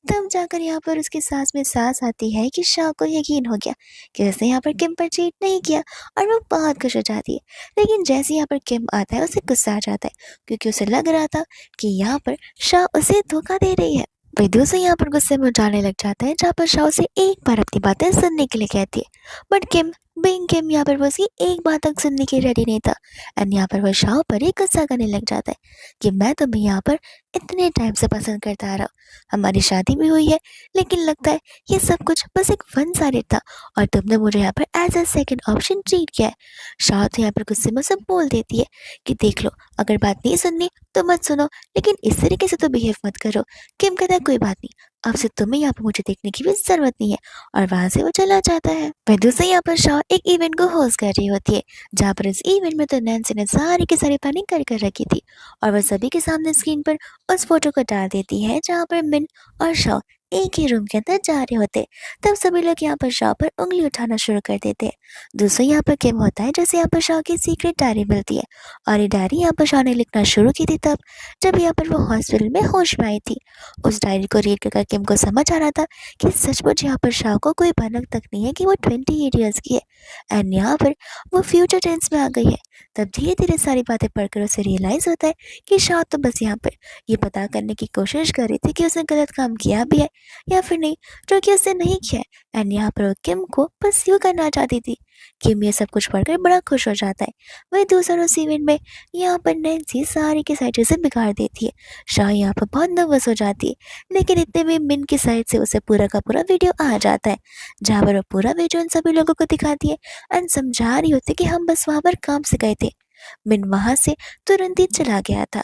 तब जाकर यहाँ पर उसकी सांस में सांस आती है कि शाह को यकीन हो गया कि उसने यहाँ पर किम पर चीट नहीं किया और वो बहुत खुश हो जाती है। लेकिन जैसे यहाँ पर किम आता है उसे गुस्सा आ जाता है क्योंकि उसे लग रहा था कि यहाँ पर शाह उसे धोखा दे रही है। विदु से यहाँ पर गुस्से में जाने लग जाता है जहाँ पर शाह उसे एक बार अपनी बातें सुनने के लिए कहती है, बट किम बिंग किम यहाँ पर वो उसकी एक बात तक सुनने के रेडी नहीं था एंड यहाँ पर वो शाह पर ही गुस्सा करने लग जाता है कि मैं तुम्हें यहाँ पर इतने टाइम से पसंद करता आ रहा हूँ, हमारी शादी भी हुई है, लेकिन लगता है ये सब कुछ बस एक वन साइडेड था और तुमने मुझे यहाँ पर as a second option treat किया है। शाह तो यहाँ पर गुस्से में सब बोल देती है कि देख लो अगर बात नहीं सुननी तो मत सुनो, लेकिन इस तरीके से तो बिहेव मत करो। किम कहता है कोई बात नहीं, अब से तुम्हें यहाँ पर मुझे देखने की भी जरूरत नहीं है और वहां से वो चला जाता है। विदु से यहाँ पर शाह एक इवेंट को होस्ट कर रही होती है जहाँ पर इस इवेंट में तो नैन्सी ने सारी की सारी प्लानिंग कर रखी थी और वह सभी के सामने स्क्रीन पर उस फोटो को डाल देती है जहाँ पर मिन और शाह एक ही रूम के अंदर जा रहे होते। तब सभी लोग यहाँ पर शाह पर उंगली उठाना शुरू कर देते हैं। दोस्तों यहाँ पर क्या होता है, जैसे यहाँ पर शाह की सीक्रेट डायरी मिलती है और ये डायरी यहाँ पर शाह ने लिखना शुरू की थी तब जब यहाँ पर वो हॉस्पिटल में होश में आई थी। उस डायरी को रीड कर किम को समझ आ रहा था कि सचमुच यहाँ पर शाह को कोई भनक तक नहीं है कि वो 28 ईयर्स की है एंड यहाँ पर वो फ्यूचर टेंस में आ गई है। तब धीरे धीरे सारी बातें पढ़कर उसे रियलाइज होता है कि शाह तो बस यहाँ पर ये पता करने की कोशिश कर रही थी कि उसने गलत काम किया भी है या फिर नहीं, जो कि उसने नहीं किया है एंड यहाँ पर वो किम को बस यूँ करना चाहती थी। किम ये सब कुछ पढ़कर बड़ा खुश हो जाता है। वही दूसरा उस इवेंट में यहाँ पर नैन्सी सारी की सारी चीज़ें बिगाड़ देती है। शाह यहाँ पर बहुत नर्वस हो जाती है, लेकिन इतने में मिन की साइड से उसे पूरा का पूरा वीडियो आ जाता है जहाँ पर वो पूरा वीडियो उन सभी लोगों को दिखाती है एंड समझा रही होती है कि हम बस वहाँ पर काम से गए थे। मिन वहाँ से तुरंत ही चला गया था।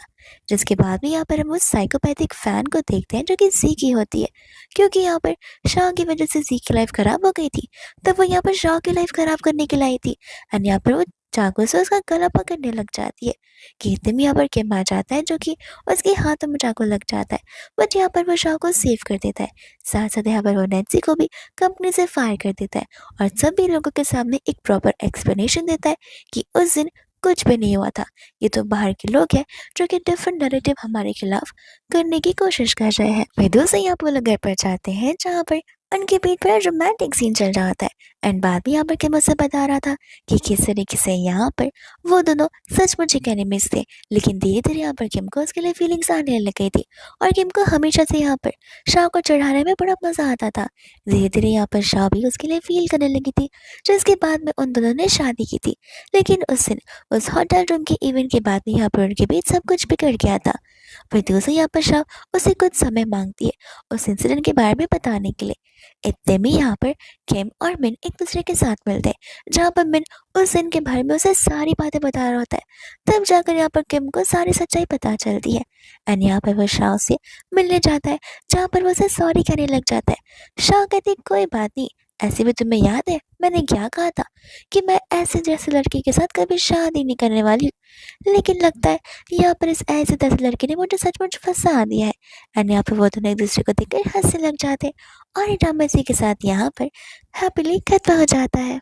जिसके बाद में यहाँ पर हम उस साइकोपैथिक फैन को देखते हैं जो कि जी की होती है, क्योंकि यहाँ पर शाह की वजह से जी की लाइफ खराब हो गई थी। तब वो यहाँ पर शाह की लाइफ खराब करने के लिए आई थी एंड यहाँ पर वो चाकू से उसका गला पकड़ने लग जाती है कि इतने में यहाँ पर किम आ जाता है जो कि उसके हाथों में चाकू लग जाता है। बट यहाँ पर वो शाह को सेव कर देता है। साथ साथ यहाँ पर वो नैन्सी को भी कंपनी से फायर कर देता है और सभी लोगों के सामने एक प्रॉपर एक्सप्लेनेशन देता है कि उस दिन कुछ भी नहीं हुआ था। ये तो बाहर के लोग हैं जो कि डिफरेंट नैरेटिव हमारे खिलाफ करने की कोशिश कर रहे हैं। वही दूसरे यहाँ पर वो लोग घर पर जाते हैं जहाँ पर उनके बीच पर रोमांटिक सीन चल रहा होता है एंड बाद में यहाँ पर किम मुझसे बता रहा था कि किस तरीके से यहाँ पर वो दोनों सचमुच एक एनिमीज थे, लेकिन धीरे धीरे यहाँ पर किम को उसके लिए फीलिंग्स आने लग गई थी और किम को हमेशा से यहाँ पर शाह को चढ़ाने में बड़ा मजा आता था। धीरे धीरे यहाँ पर शाह भी उसके लिए फील करने लगी थी, जिसके बाद में उन दोनों ने शादी की थी। लेकिन उस दिन उस होटल रूम के इवेंट के बाद में यहाँ पर उनके बीच सब कुछ बिगड़ गया था। फिर दूसरे यहाँ पर शाह उसे कुछ समय मांगती है उस इंसिडेंट के बारे में बताने के लिए। इतने में यहाँ पर किम और मिन एक दूसरे के साथ मिलते हैं जहाँ पर मिन उस दिन के बारे में उसे सारी बातें बता रहा होता है। तब जाकर यहाँ पर किम को सारी सच्चाई पता चलती है एंड यहाँ पर वो शाह से मिलने जाता है जहाँ पर वो उसे सॉरी कहने लग जाता है। शाह कहती है कोई बात नहीं, ऐसे भी तुम्हें याद है मैंने क्या कहा था कि मैं ऐसे जैसे लड़की के साथ कभी शादी नहीं करने वाली हूँ। लेकिन लगता है यहाँ पर इस ऐसे जैसे लड़के ने मुझे सचमुच फंसा दिया है एंड यहाँ पर वो दोनों एक दूसरे को देखकर हंसने लग जाते हैं और ये ड्रामा इसी के साथ यहाँ पर हैप्पीली खत्म हो जाता है।